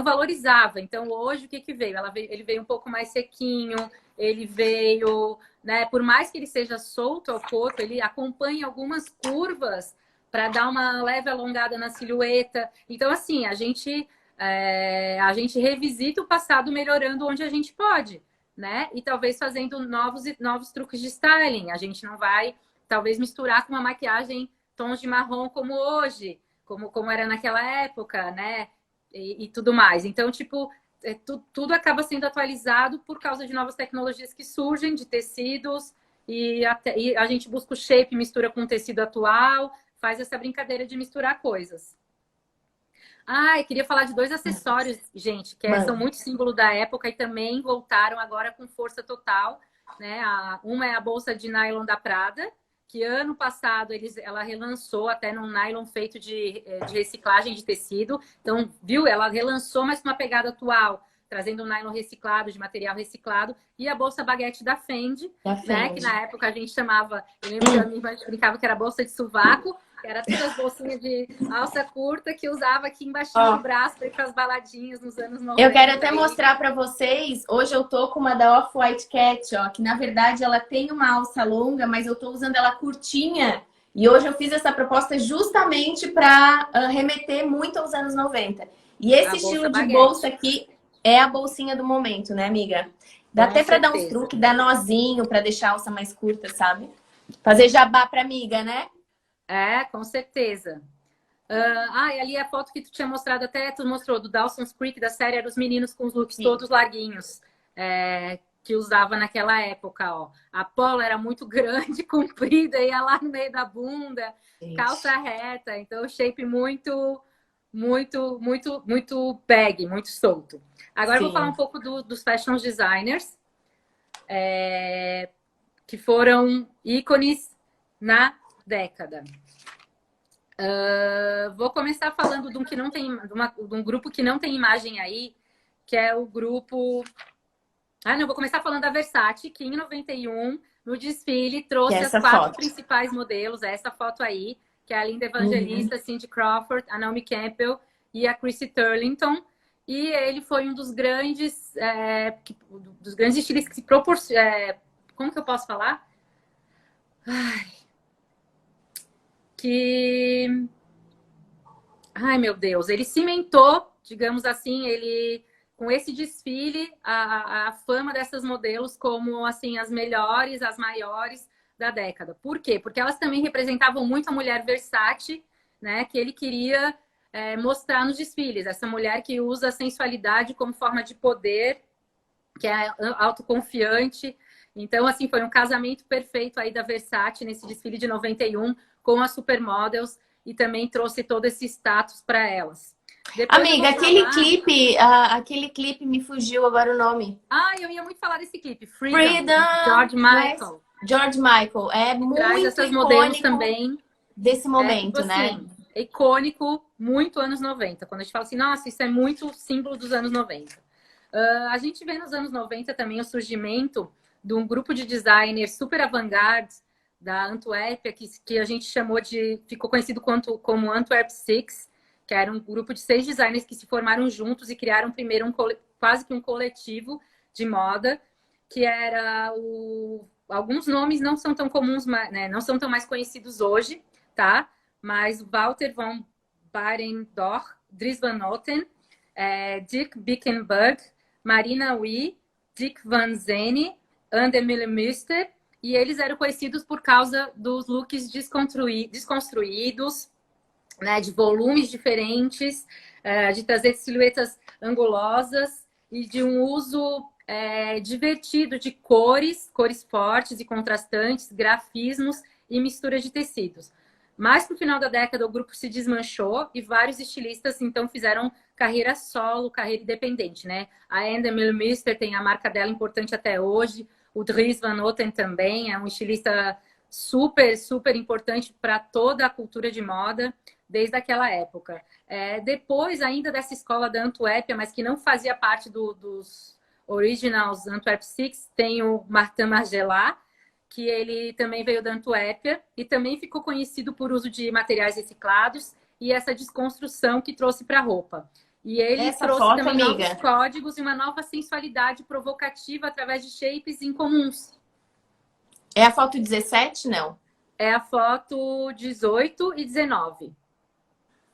valorizava. Então, hoje, o que veio? Ele veio um pouco mais sequinho, ele veio, né? Por mais que ele seja solto ao corpo, ele acompanha algumas curvas para dar uma leve alongada na silhueta. Então, assim, a gente revisita o passado melhorando onde a gente pode, né? E talvez fazendo novos truques de styling. A gente não vai, talvez, misturar com uma maquiagem tons de marrom como hoje, como era naquela época, né? E tudo mais. Então, tipo, tudo acaba sendo atualizado por causa de novas tecnologias que surgem, de tecidos, e a gente busca o shape, mistura com o tecido atual, faz essa brincadeira de misturar coisas. Eu queria falar de 2 acessórios, gente, que são muito símbolo da época e também voltaram agora com força total, né? Uma é a bolsa de nylon da Prada, que ano passado ela relançou até num nylon feito de reciclagem de tecido. Então, viu? Ela relançou, mas com uma pegada atual, trazendo um nylon reciclado, de material reciclado. E a bolsa baguete da Fendi, né? Que na época a gente chamava, eu lembro que a minha gente brincava que era bolsa de sovaco, que era todas as bolsinhas de alça curta que usava aqui embaixo do braço para ir para as baladinhas nos anos 90. Eu quero até mostrar para vocês. Hoje eu tô com uma da Off-White Cat, ó, que na verdade ela tem uma alça longa, mas eu tô usando ela curtinha. E hoje eu fiz essa proposta justamente para remeter muito aos anos 90. E esse estilo de bolsa aqui é a bolsinha do momento, né, amiga? Dá até para dar uns truques, dar nozinho para deixar a alça mais curta, sabe? Fazer jabá para amiga, né? É, com certeza. E ali a foto que tu tinha mostrado, até tu mostrou, do Dawson's Creek, da série, eram os meninos com os looks todos larguinhos, que usava naquela época, ó. A pola era muito grande, comprida, ia lá no meio da bunda, calça reta, então o shape muito bag, muito solto. Agora eu vou falar um pouco dos fashion designers, que foram ícones na década. Vou começar falando de um, que não tem, de um grupo que não tem imagem aí, que é o grupo... vou começar falando da Versace, que em 91, no desfile, trouxe as 4 principais modelos, essa foto aí, que é a Linda Evangelista, Cindy Crawford, a Naomi Campbell e a Chrissy Turlington. E ele foi um dos grandes estilistas que proporcionam... como que eu posso falar? Meu Deus, ele cimentou, digamos assim, com esse desfile, a fama dessas modelos como, assim, as melhores, as maiores da década. Por quê? Porque elas também representavam muito a mulher versátil, né, que ele queria mostrar nos desfiles. Essa mulher que usa a sensualidade como forma de poder, que é autoconfiante. Então, assim, foi um casamento perfeito aí da Versace nesse desfile de 91 com as supermodels e também trouxe todo esse status para elas. Depois amiga, aquele clipe me fugiu agora o nome. Eu ia muito falar desse clipe. Freedom. George Michael. George Michael. É muito traz essas modelos também desse momento, né? Assim, icônico, muito anos 90. Quando a gente fala assim, nossa, isso é muito símbolo dos anos 90. A gente vê nos anos 90 também o surgimento de um grupo de designers super avant-garde da Antuérpia, que a gente ficou conhecido como Antwerp Six, que era um grupo de 6 designers que se formaram juntos e criaram primeiro quase que um coletivo de moda, que era alguns nomes não são tão comuns, né, não são tão mais conhecidos hoje, tá? Mas Walter von Behrendorff, Dries Van Noten, Dirk Bickenberg, Marina Wie, Dick Van Zene, Ander Müller-Müster, e eles eram conhecidos por causa dos looks desconstruídos, né, de volumes diferentes, de trazer silhuetas angulosas e de um uso divertido de cores fortes e contrastantes, grafismos e mistura de tecidos. Mas no final da década o grupo se desmanchou e vários estilistas então fizeram carreira solo, carreira independente, né? A Ander Müller-Müster tem a marca dela importante até hoje. O Dries Van Noten também é um estilista super, super importante para toda a cultura de moda desde aquela época. Depois ainda dessa escola da Antuérpia, mas que não fazia parte dos originals Antwerp Six, tem o Martin Margiela, que ele também veio da Antuérpia e também ficou conhecido por uso de materiais reciclados e essa desconstrução que trouxe para a roupa. E ele trouxe também novos códigos e uma nova sensualidade provocativa através de shapes incomuns. É a foto 17, não? É a foto 18 e 19.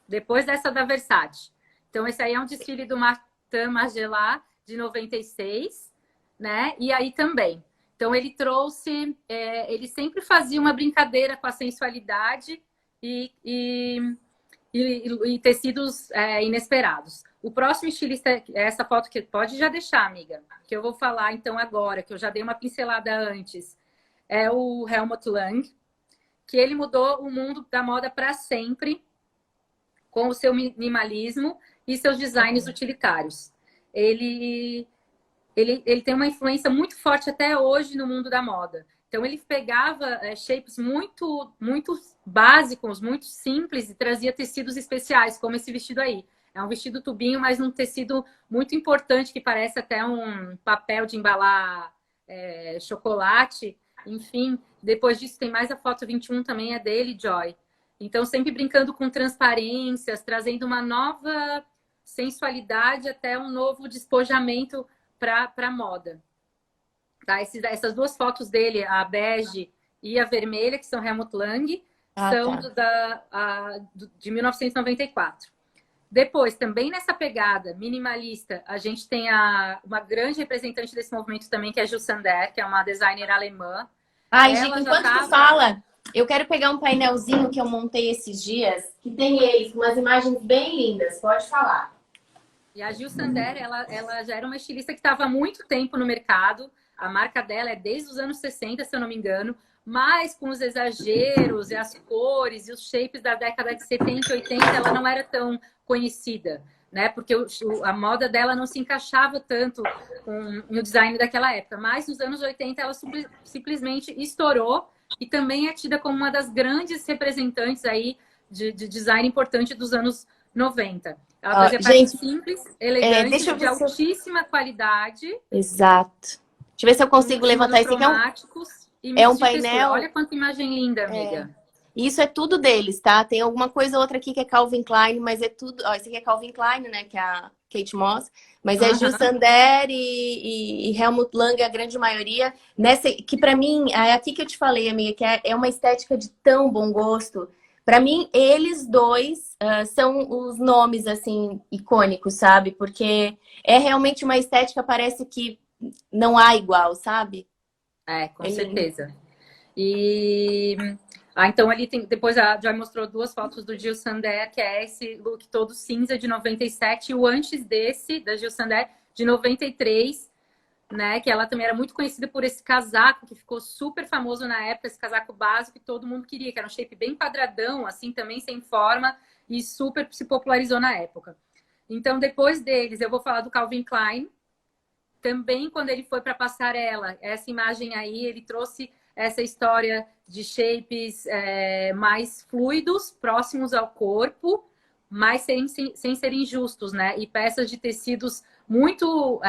Depois dessa da Versace. Então, esse aí é um desfile do Martin Margiela de 96, né? E aí também. Então, ele trouxe... ele sempre fazia uma brincadeira com a sensualidade e tecidos inesperados. O próximo estilista é essa foto que pode já deixar, amiga, que eu vou falar então agora, que eu já dei uma pincelada antes. É o Helmut Lang, que ele mudou o mundo da moda para sempre com o seu minimalismo e seus designs utilitários. Ele tem uma influência muito forte até hoje no mundo da moda. Então ele pegava shapes muito básicos, muito simples e trazia tecidos especiais, como esse vestido aí. É um vestido tubinho, mas num tecido muito importante, que parece até um papel de embalar chocolate. Enfim, depois disso tem mais a foto 21 também, é dele, Joy. Então, sempre brincando com transparências, trazendo uma nova sensualidade, até um novo despojamento para a moda. Tá? Essas duas fotos dele, a bege e a vermelha, que são Helmut Lang, são de 1994. Depois, também nessa pegada minimalista, a gente tem uma grande representante desse movimento também, que é a Jil Sander, que é uma designer alemã. Ai, Gi, enquanto tu fala, eu quero pegar um painelzinho que eu montei esses dias, que tem eles, umas imagens bem lindas. Pode falar. E a Jil Sander, ela já era uma estilista que estava há muito tempo no mercado. A marca dela é desde os anos 60, se eu não me engano. Mas com os exageros e as cores e os shapes da década de 70 e 80, ela não era tão conhecida, né? Porque a moda dela não se encaixava tanto no design daquela época. Mas nos anos 80 ela simplesmente estourou e também é tida como uma das grandes representantes aí de design importante dos anos 90. Ela fazia peças simples, elegantes, de altíssima qualidade. Exato. Deixa eu ver se eu consigo levantar esse aqui. É um painel. Olha quanta imagem linda, amiga. Isso é tudo deles, tá? Tem alguma coisa ou outra aqui que é Calvin Klein, mas é tudo... Ó, esse aqui é Calvin Klein, né? Que é a Kate Moss. Mas é Jil Sander e Helmut Lang, a grande maioria. Que pra mim, é aqui que eu te falei, amiga, que é uma estética de tão bom gosto. Pra mim, eles dois são os nomes, assim, icônicos, sabe? Porque é realmente uma estética, parece que não há igual, sabe? Com certeza. E... então ali tem... Depois a Joy mostrou duas fotos do Jil Sander, que é esse look todo cinza de 97, e o antes desse, da Jil Sander, de 93, né? Que ela também era muito conhecida por esse casaco, que ficou super famoso na época, esse casaco básico que todo mundo queria, que era um shape bem quadradão, assim, também sem forma, e super se popularizou na época. Então, depois deles, eu vou falar do Calvin Klein. Também, quando ele foi para a passarela, essa imagem aí, ele trouxe essa história de shapes mais fluidos, próximos ao corpo, mas sem serem justos, né? E peças de tecidos muito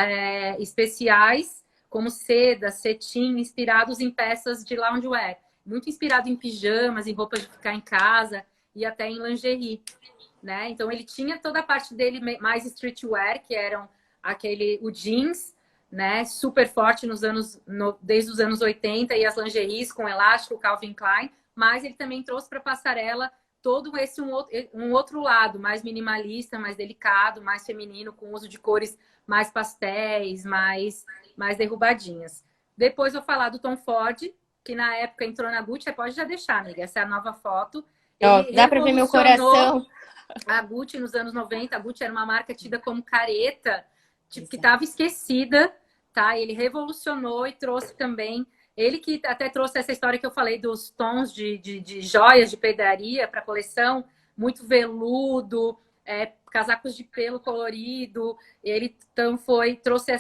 especiais, como seda, cetim, inspirados em peças de loungewear. Muito inspirado em pijamas, em roupas de ficar em casa e até em lingerie, né? Então, ele tinha toda a parte dele mais streetwear, que eram o jeans, né, super forte desde os anos 80, e as lingeries com elástico, Calvin Klein, mas ele também trouxe para a passarela todo esse um outro lado, mais minimalista, mais delicado, mais feminino, com uso de cores mais pastéis, mais derrubadinhas. Depois vou falar do Tom Ford, que na época entrou na Gucci. Você pode já deixar, amiga, essa é a nova foto. Dá para ver meu coração. A Gucci nos anos 90, a Gucci era uma marca tida como careta, tipo, que estava esquecida, tá? Ele revolucionou e trouxe também... Ele que até trouxe essa história que eu falei dos tons de joias de pedraria para a coleção, muito veludo, casacos de pelo colorido. Ele então trouxe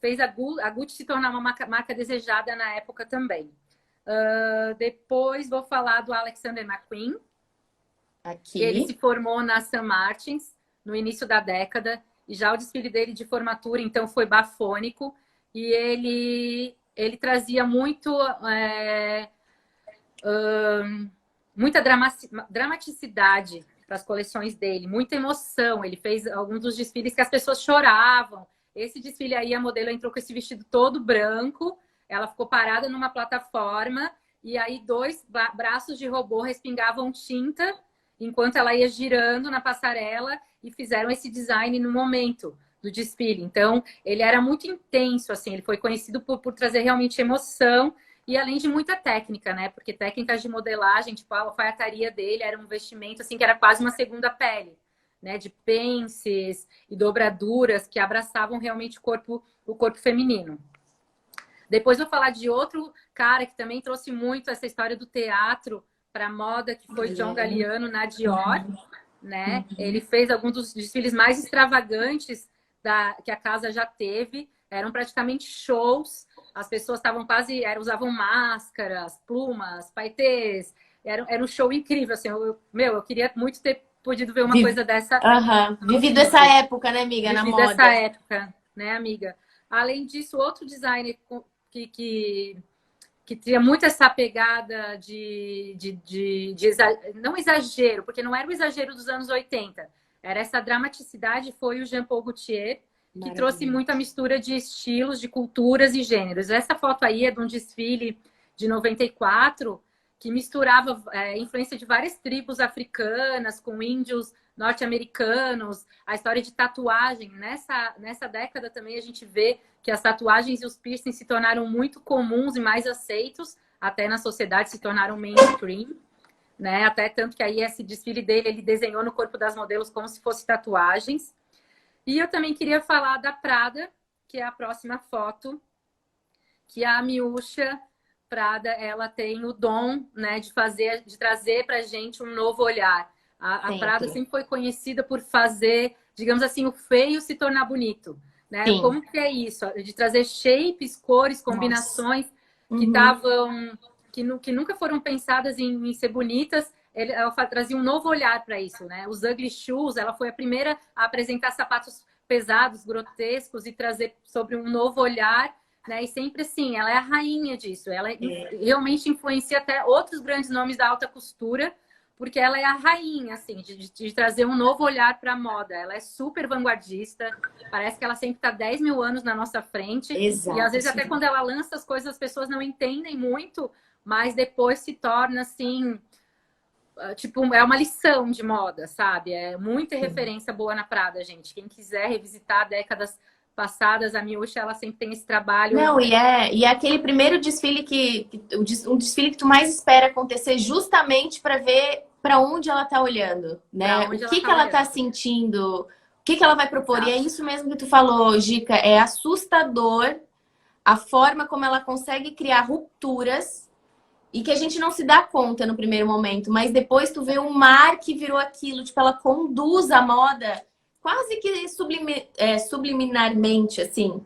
fez a Gucci se tornar uma marca desejada na época também. Depois vou falar do Alexander McQueen. Aqui. Ele se formou na St. Martins no início da década, e já o desfile dele de formatura, então, foi bafônico, e ele trazia muita dramaticidade para as coleções dele, muita emoção. Ele fez alguns dos desfiles que as pessoas choravam. Esse desfile aí, a modelo entrou com esse vestido todo branco, ela ficou parada numa plataforma, e aí 2 braços de robô respingavam tinta enquanto ela ia girando na passarela, e fizeram esse design no momento do desfile. Então, ele era muito intenso, assim, ele foi conhecido por trazer realmente emoção, e além de muita técnica, né? Porque técnicas de modelagem, tipo a alfaiataria dele, era um vestimento, assim, que era quase uma segunda pele, né? De pences e dobraduras que abraçavam realmente o corpo feminino. Depois vou falar de outro cara que também trouxe muito essa história do teatro para a moda, que foi John Galliano na Dior, né? Ele fez alguns dos desfiles mais extravagantes que a casa já teve. Eram praticamente shows. as pessoas estavam quase, usavam máscaras, plumas, paetês. Era um show incrível, assim. Eu queria muito ter podido ver uma coisa dessa. Vivido essa época, né, amiga, na Vivido moda. essa época, né, amiga? Além disso, outro designer que tinha muito essa pegada não exagero, porque não era o exagero dos anos 80, era essa dramaticidade, foi o Jean Paul Gaultier, que trouxe muita mistura de estilos, de culturas e gêneros. Essa foto aí é de um desfile de 94, que misturava influência de várias tribos africanas com índios norte-americanos, a história de tatuagem. Nessa década também a gente vê que as tatuagens e os piercings se tornaram muito comuns e mais aceitos, até na sociedade se tornaram mainstream, né? Até tanto que aí esse desfile dele, ele desenhou no corpo das modelos como se fossem tatuagens. E eu também queria falar da Prada, que é a próxima foto, que a Miúcha Prada, ela tem o dom, né, de trazer pra gente um novo olhar. A Prada sempre foi conhecida por fazer, digamos assim, o feio se tornar bonito, né? Como que é isso? De trazer shapes, cores, combinações que estavam, que nunca foram pensadas em ser bonitas. Ela trazia um novo olhar para isso, né? Os ugly shoes, ela foi a primeira a apresentar sapatos pesados, grotescos e trazer sobre um novo olhar, né? E sempre assim, ela é a rainha disso. Ela realmente influencia até outros grandes nomes da alta costura, porque ela é a rainha, assim, de trazer um novo olhar para a moda. Ela é super vanguardista, parece que ela sempre está 10 mil anos na nossa frente. Exato, e às vezes até quando ela lança as coisas, as pessoas não entendem muito, mas depois se torna, assim, tipo, é uma lição de moda, sabe? É muita referência boa na Prada, gente. Quem quiser revisitar décadas passadas, a Miúcha, ela sempre tem esse trabalho. Não, e é aquele primeiro desfile um desfile que tu mais espera acontecer justamente para ver para onde ela tá olhando, né? O que ela tá sentindo, o que ela vai propor. Exato. E é isso mesmo que tu falou, Gica, é assustador a forma como ela consegue criar rupturas e que a gente não se dá conta no primeiro momento, mas depois tu vê o mar que virou aquilo, tipo, ela conduz a moda quase que subliminarmente, assim,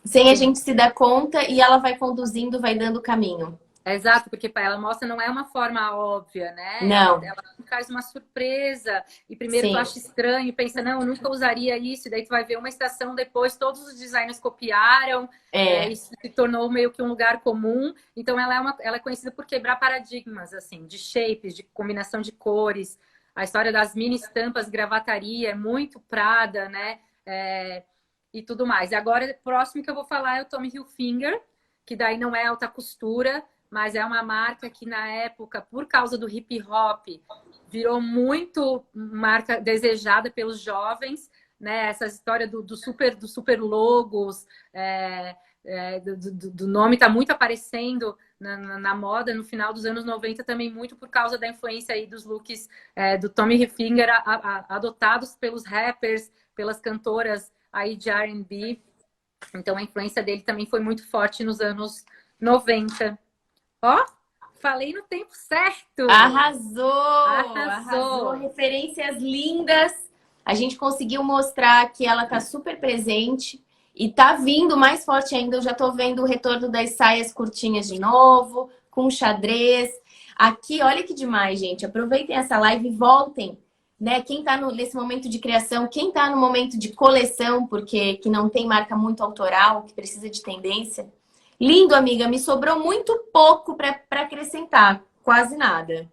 sem a gente se dar conta, e ela vai conduzindo, vai dando caminho. Exato, porque para ela mostra não é uma forma óbvia, né? Não. Ela traz uma surpresa. E primeiro Sim. tu acha estranho, pensa, não, eu nunca usaria isso. E daí tu vai ver uma estação depois, todos os designers copiaram. Isso se tornou meio que um lugar comum. Então ela é conhecida por quebrar paradigmas, assim, de shapes, de combinação de cores. A história das mini estampas, gravataria, é muito Prada, né? E tudo mais. E agora, o próximo que eu vou falar é o Tommy Hilfiger, que daí não é alta costura, mas é uma marca que na época, por causa do hip hop, virou muito marca desejada pelos jovens, né? Essa história do super logos, do nome está muito aparecendo na moda no final dos anos 90 também, muito por causa da influência aí dos looks do Tommy Hilfiger adotados pelos rappers, pelas cantoras aí de R&B. Então a influência dele também foi muito forte nos anos 90. Ó, falei no tempo certo. Arrasou. Referências lindas. A gente conseguiu mostrar que ela tá super presente e tá vindo mais forte ainda. Eu já tô vendo o retorno das saias curtinhas de novo, com xadrez. Aqui, olha que demais, gente. Aproveitem essa live e voltem, né? Quem tá nesse momento de criação, quem tá no momento de coleção, porque que não tem marca muito autoral, que precisa de tendência. Lindo, amiga. Me sobrou muito pouco para acrescentar. Quase nada.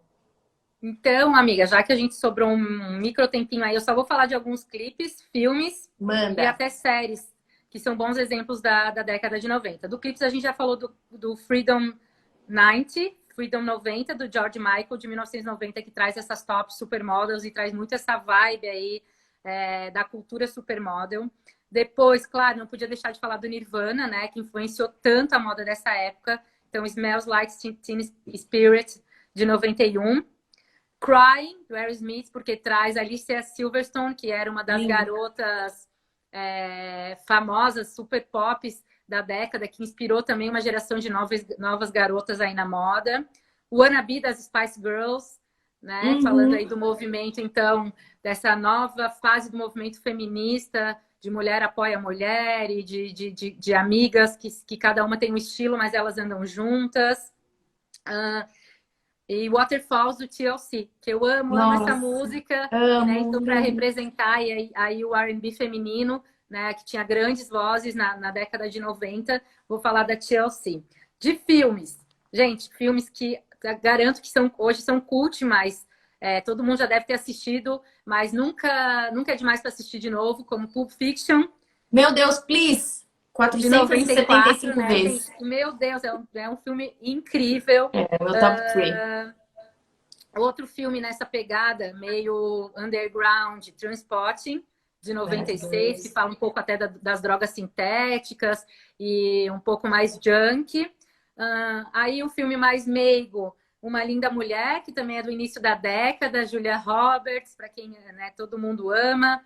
Então, amiga, já que a gente sobrou um micro tempinho aí, eu só vou falar de alguns clipes, filmes Manda. E até séries, que são bons exemplos da década de 90. Do clipes a gente já falou do Freedom 90, do George Michael, de 1990, que traz essas top supermodels e traz muito essa vibe aí da cultura supermodel. Depois, claro, não podia deixar de falar do Nirvana, né? Que influenciou tanto a moda dessa época. Então, Smells Like Teen Spirit, de 91. Crying, do Aerosmith, porque traz Alicia Silverstone, que era uma das garotas famosas, super pop da década, que inspirou também uma geração de novas garotas aí na moda. Wannabe, das Spice Girls, né? Falando aí Uhum. do movimento, então, dessa nova fase do movimento feminista, de mulher apoia mulher e de amigas que cada uma tem um estilo, mas elas andam juntas. E Waterfalls do TLC, que eu amo essa Nossa, música, né? amo, Então, para lindo. representar aí o R&B feminino, né? Que tinha grandes vozes na década de 90, vou falar da TLC. De filmes, gente, filmes que garanto que hoje são cult, mas todo mundo já deve ter assistido, mas nunca é demais para assistir de novo, como Pulp Fiction, Meu Deus, please! de quatrocentas e noventa e setenta e quatro, cinco né, gente? vezes. Meu Deus, é um filme incrível. É meu top 3. Outro filme nessa pegada, meio underground, Transporting, de 96, que Maravilhoso. fala um pouco até das drogas sintéticas e um pouco mais junk. Aí um filme mais meigo, Uma Linda Mulher, que também é do início da década, Julia Roberts, para quem, né, todo mundo ama.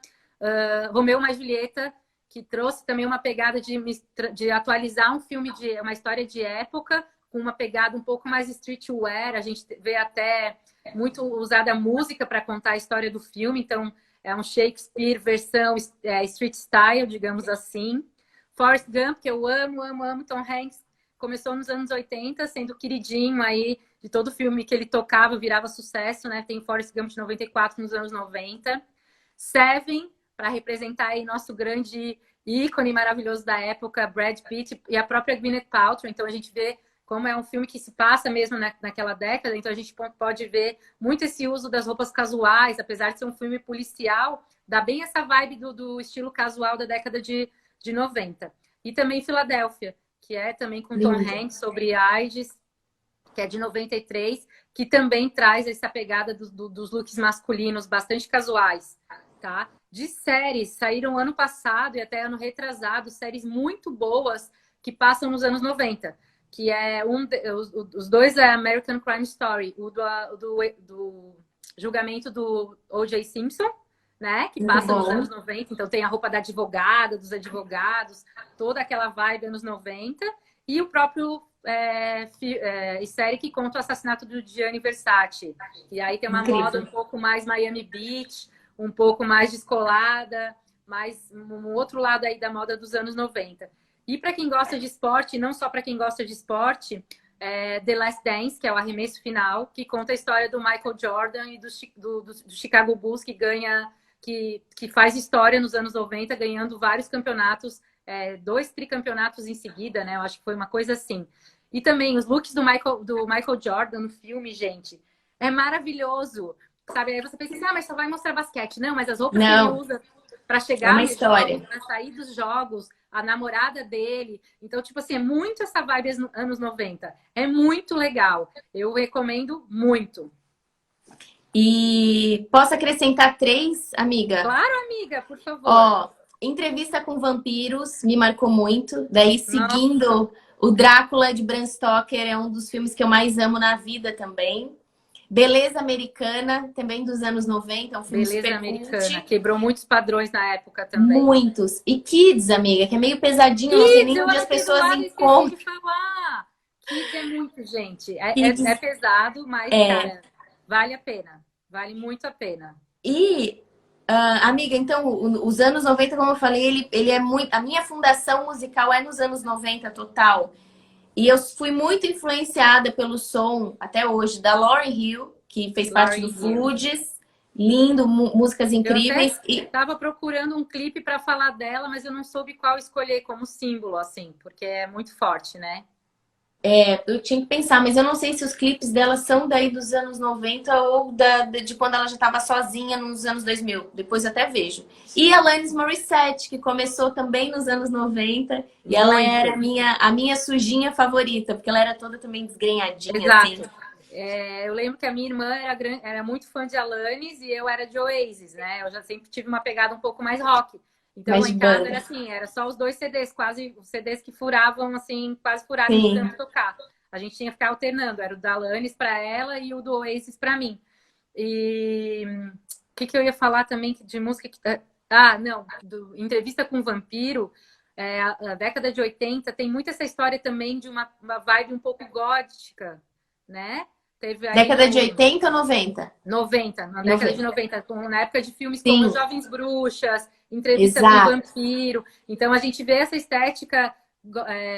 Romeu mais Julieta, que trouxe também uma pegada de atualizar um filme, uma história de época, com uma pegada um pouco mais streetwear. A gente vê até muito usada a música para contar a história do filme, então é um Shakespeare versão street style, digamos assim. Forrest Gump, que eu amo, Tom Hanks, começou nos anos 80, sendo queridinho aí de todo filme que ele tocava, virava sucesso, né? Tem Forrest Gump de 94 nos anos 90. Seven, para representar aí nosso grande ícone maravilhoso da época, Brad Pitt e a própria Gwyneth Paltrow. Então a gente vê como é um filme que se passa mesmo naquela década, então a gente pode ver muito esse uso das roupas casuais, apesar de ser um filme policial, dá bem essa vibe do estilo casual da década de 90. E também Filadélfia, que é também com Tom Lindo. Hanks sobre AIDS, que é de 93, que também traz essa pegada dos looks masculinos bastante casuais, tá? De séries, saíram ano passado e até ano retrasado, séries muito boas que passam nos anos 90, que é os dois é American Crime Story, do julgamento do O.J. Simpson, né? Que Muito passa nos bom. anos 90, então tem a roupa da advogada, dos advogados, toda aquela vibe anos 90, e o próprio série que conta o assassinato do Gianni Versace. E aí tem uma moda um Incrível. pouco mais Miami Beach, um pouco mais descolada, mais um outro lado aí da moda dos anos 90. E para quem gosta de esporte, não só para quem gosta de esporte, The Last Dance, que é o arremesso final, que conta a história do Michael Jordan e do Chicago Bulls, que faz história nos anos 90, ganhando vários campeonatos, 2 tricampeonatos em seguida, né? Eu acho que foi uma coisa assim. E também os looks do Michael Jordan no filme, gente, é maravilhoso. Sabe? Aí você pensa assim, mas só vai mostrar basquete. Não, mas as roupas que ele Não, usa para é chegar uma nos jogos, história. para sair dos jogos, a namorada dele. Então, tipo assim, é muito essa vibe anos 90. É muito legal. Eu recomendo muito. E posso acrescentar 3, amiga? Claro, amiga, por favor. Ó, Entrevista com Vampiros me marcou muito. Daí, Nossa, seguindo, o Drácula de Bram Stoker é um dos filmes que eu mais amo na vida também. Beleza Americana, também dos anos 90, é um filme beleza super americana. cult. Quebrou muitos padrões na época também. Muitos. E Kids, amiga, que é meio pesadinho, não sei Kids, nem eu onde as anotei do pessoas lado e esqueci de encontram. falar. Kids é muito, gente. É Kids pesado, mas, é. cara, vale a pena. Vale muito a pena. E, amiga, então, os anos 90, como eu falei, ele é muito. A minha fundação musical é nos anos 90 total. E eu fui muito influenciada pelo som, até hoje, da Lauryn Hill, que fez parte do Lauryn Hill. Fugees. Lindo, músicas Eu até incríveis. E estava procurando um clipe para falar dela, mas eu não soube qual escolher como símbolo, assim, porque é muito forte, né? eu tinha que pensar, mas eu não sei se os clipes dela são daí dos anos 90 ou de quando ela já estava sozinha nos anos 2000. Depois eu até vejo. E a Alanis Morissette, que começou também nos anos 90. E ela era Muito. a minha sujinha favorita, porque ela era toda também desgrenhadinha, assim. Exato. Eu lembro que a minha irmã era muito fã de Alanis e eu era de Oasis, né? Eu já sempre tive uma pegada um pouco mais rock. Então Mais lá de em casa era banda. assim, era só os dois CDs, quase os CDs que furavam, assim, quase furaram de Sim. tanto tocar. A gente tinha que ficar alternando, era o da Alanis para ela e o do Oasis para mim. E o que eu ia falar também de música que. Não, Entrevista com o Vampiro. A década de 80 tem muito essa história também de uma vibe um pouco gótica, né? Teve aí Década de 80 ou 90? 90, na década de 90, na época de filmes como Sim, Jovens Bruxas, Entrevista com o exato. Vampiro. Então a gente vê essa estética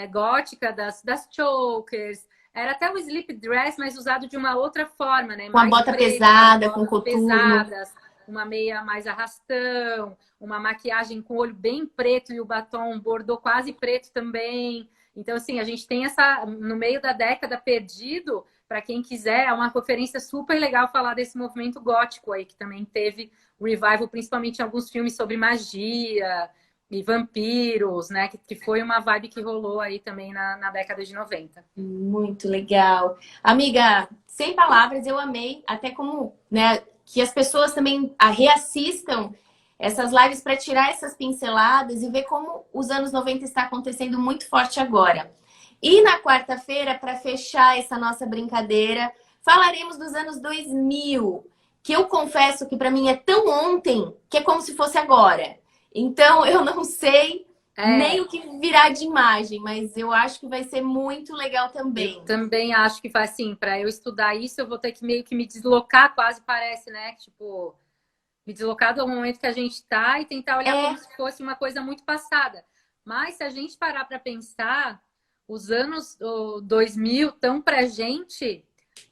gótica das chokers. Era até o slip dress, mas usado de uma outra forma, né? Com a Mais bota preto, aquelas pesada, com botas coturno. pesadas, uma meia mais arrastão, uma maquiagem com o olho bem preto e o batom bordô quase preto também. Então, assim, a gente tem essa, no meio da década, perdido, para quem quiser, é uma referência super legal falar desse movimento gótico aí, que também teve revival, principalmente em alguns filmes sobre magia e vampiros, né? Que foi uma vibe que rolou aí também na década de 90. Muito legal. Amiga, sem palavras, eu amei, até como, né, que as pessoas também reassistam essas lives para tirar essas pinceladas e ver como os anos 90 está acontecendo muito forte agora. E na quarta-feira, para fechar essa nossa brincadeira, falaremos dos anos 2000, que eu confesso que para mim é tão ontem que é como se fosse agora. Então, eu não sei nem o que virar de imagem, mas eu acho que vai ser muito legal também. Eu também acho que vai assim, para eu estudar isso, eu vou ter que meio que me deslocar, quase parece, né? Tipo, me deslocar do momento que a gente está e tentar olhar como se fosse uma coisa muito passada. Mas se a gente parar para pensar, os anos 2000 estão para gente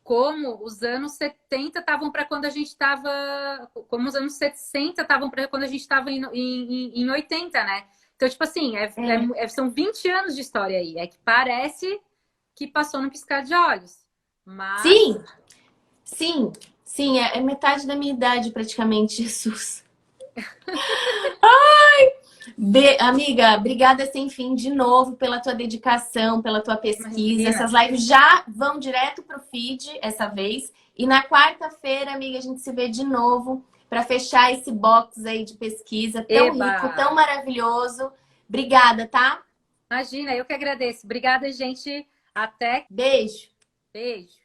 como os anos 70 estavam para quando a gente estava, como os anos 60 estavam para quando a gente estava em 80, né? Então, tipo assim, são 20 anos de história aí. É que parece que passou no piscar de olhos. Mas Sim, sim, sim, é metade da minha idade praticamente, Jesus. Amiga, obrigada sem fim de novo pela tua dedicação, pela tua pesquisa. imagina. Essas lives já vão direto pro feed essa vez. E na quarta-feira, amiga, a gente se vê de novo para fechar esse box aí de pesquisa tão Eba! rico, tão maravilhoso. Obrigada, tá? Imagina, eu que agradeço. Obrigada, gente. Até. Beijo. Beijo.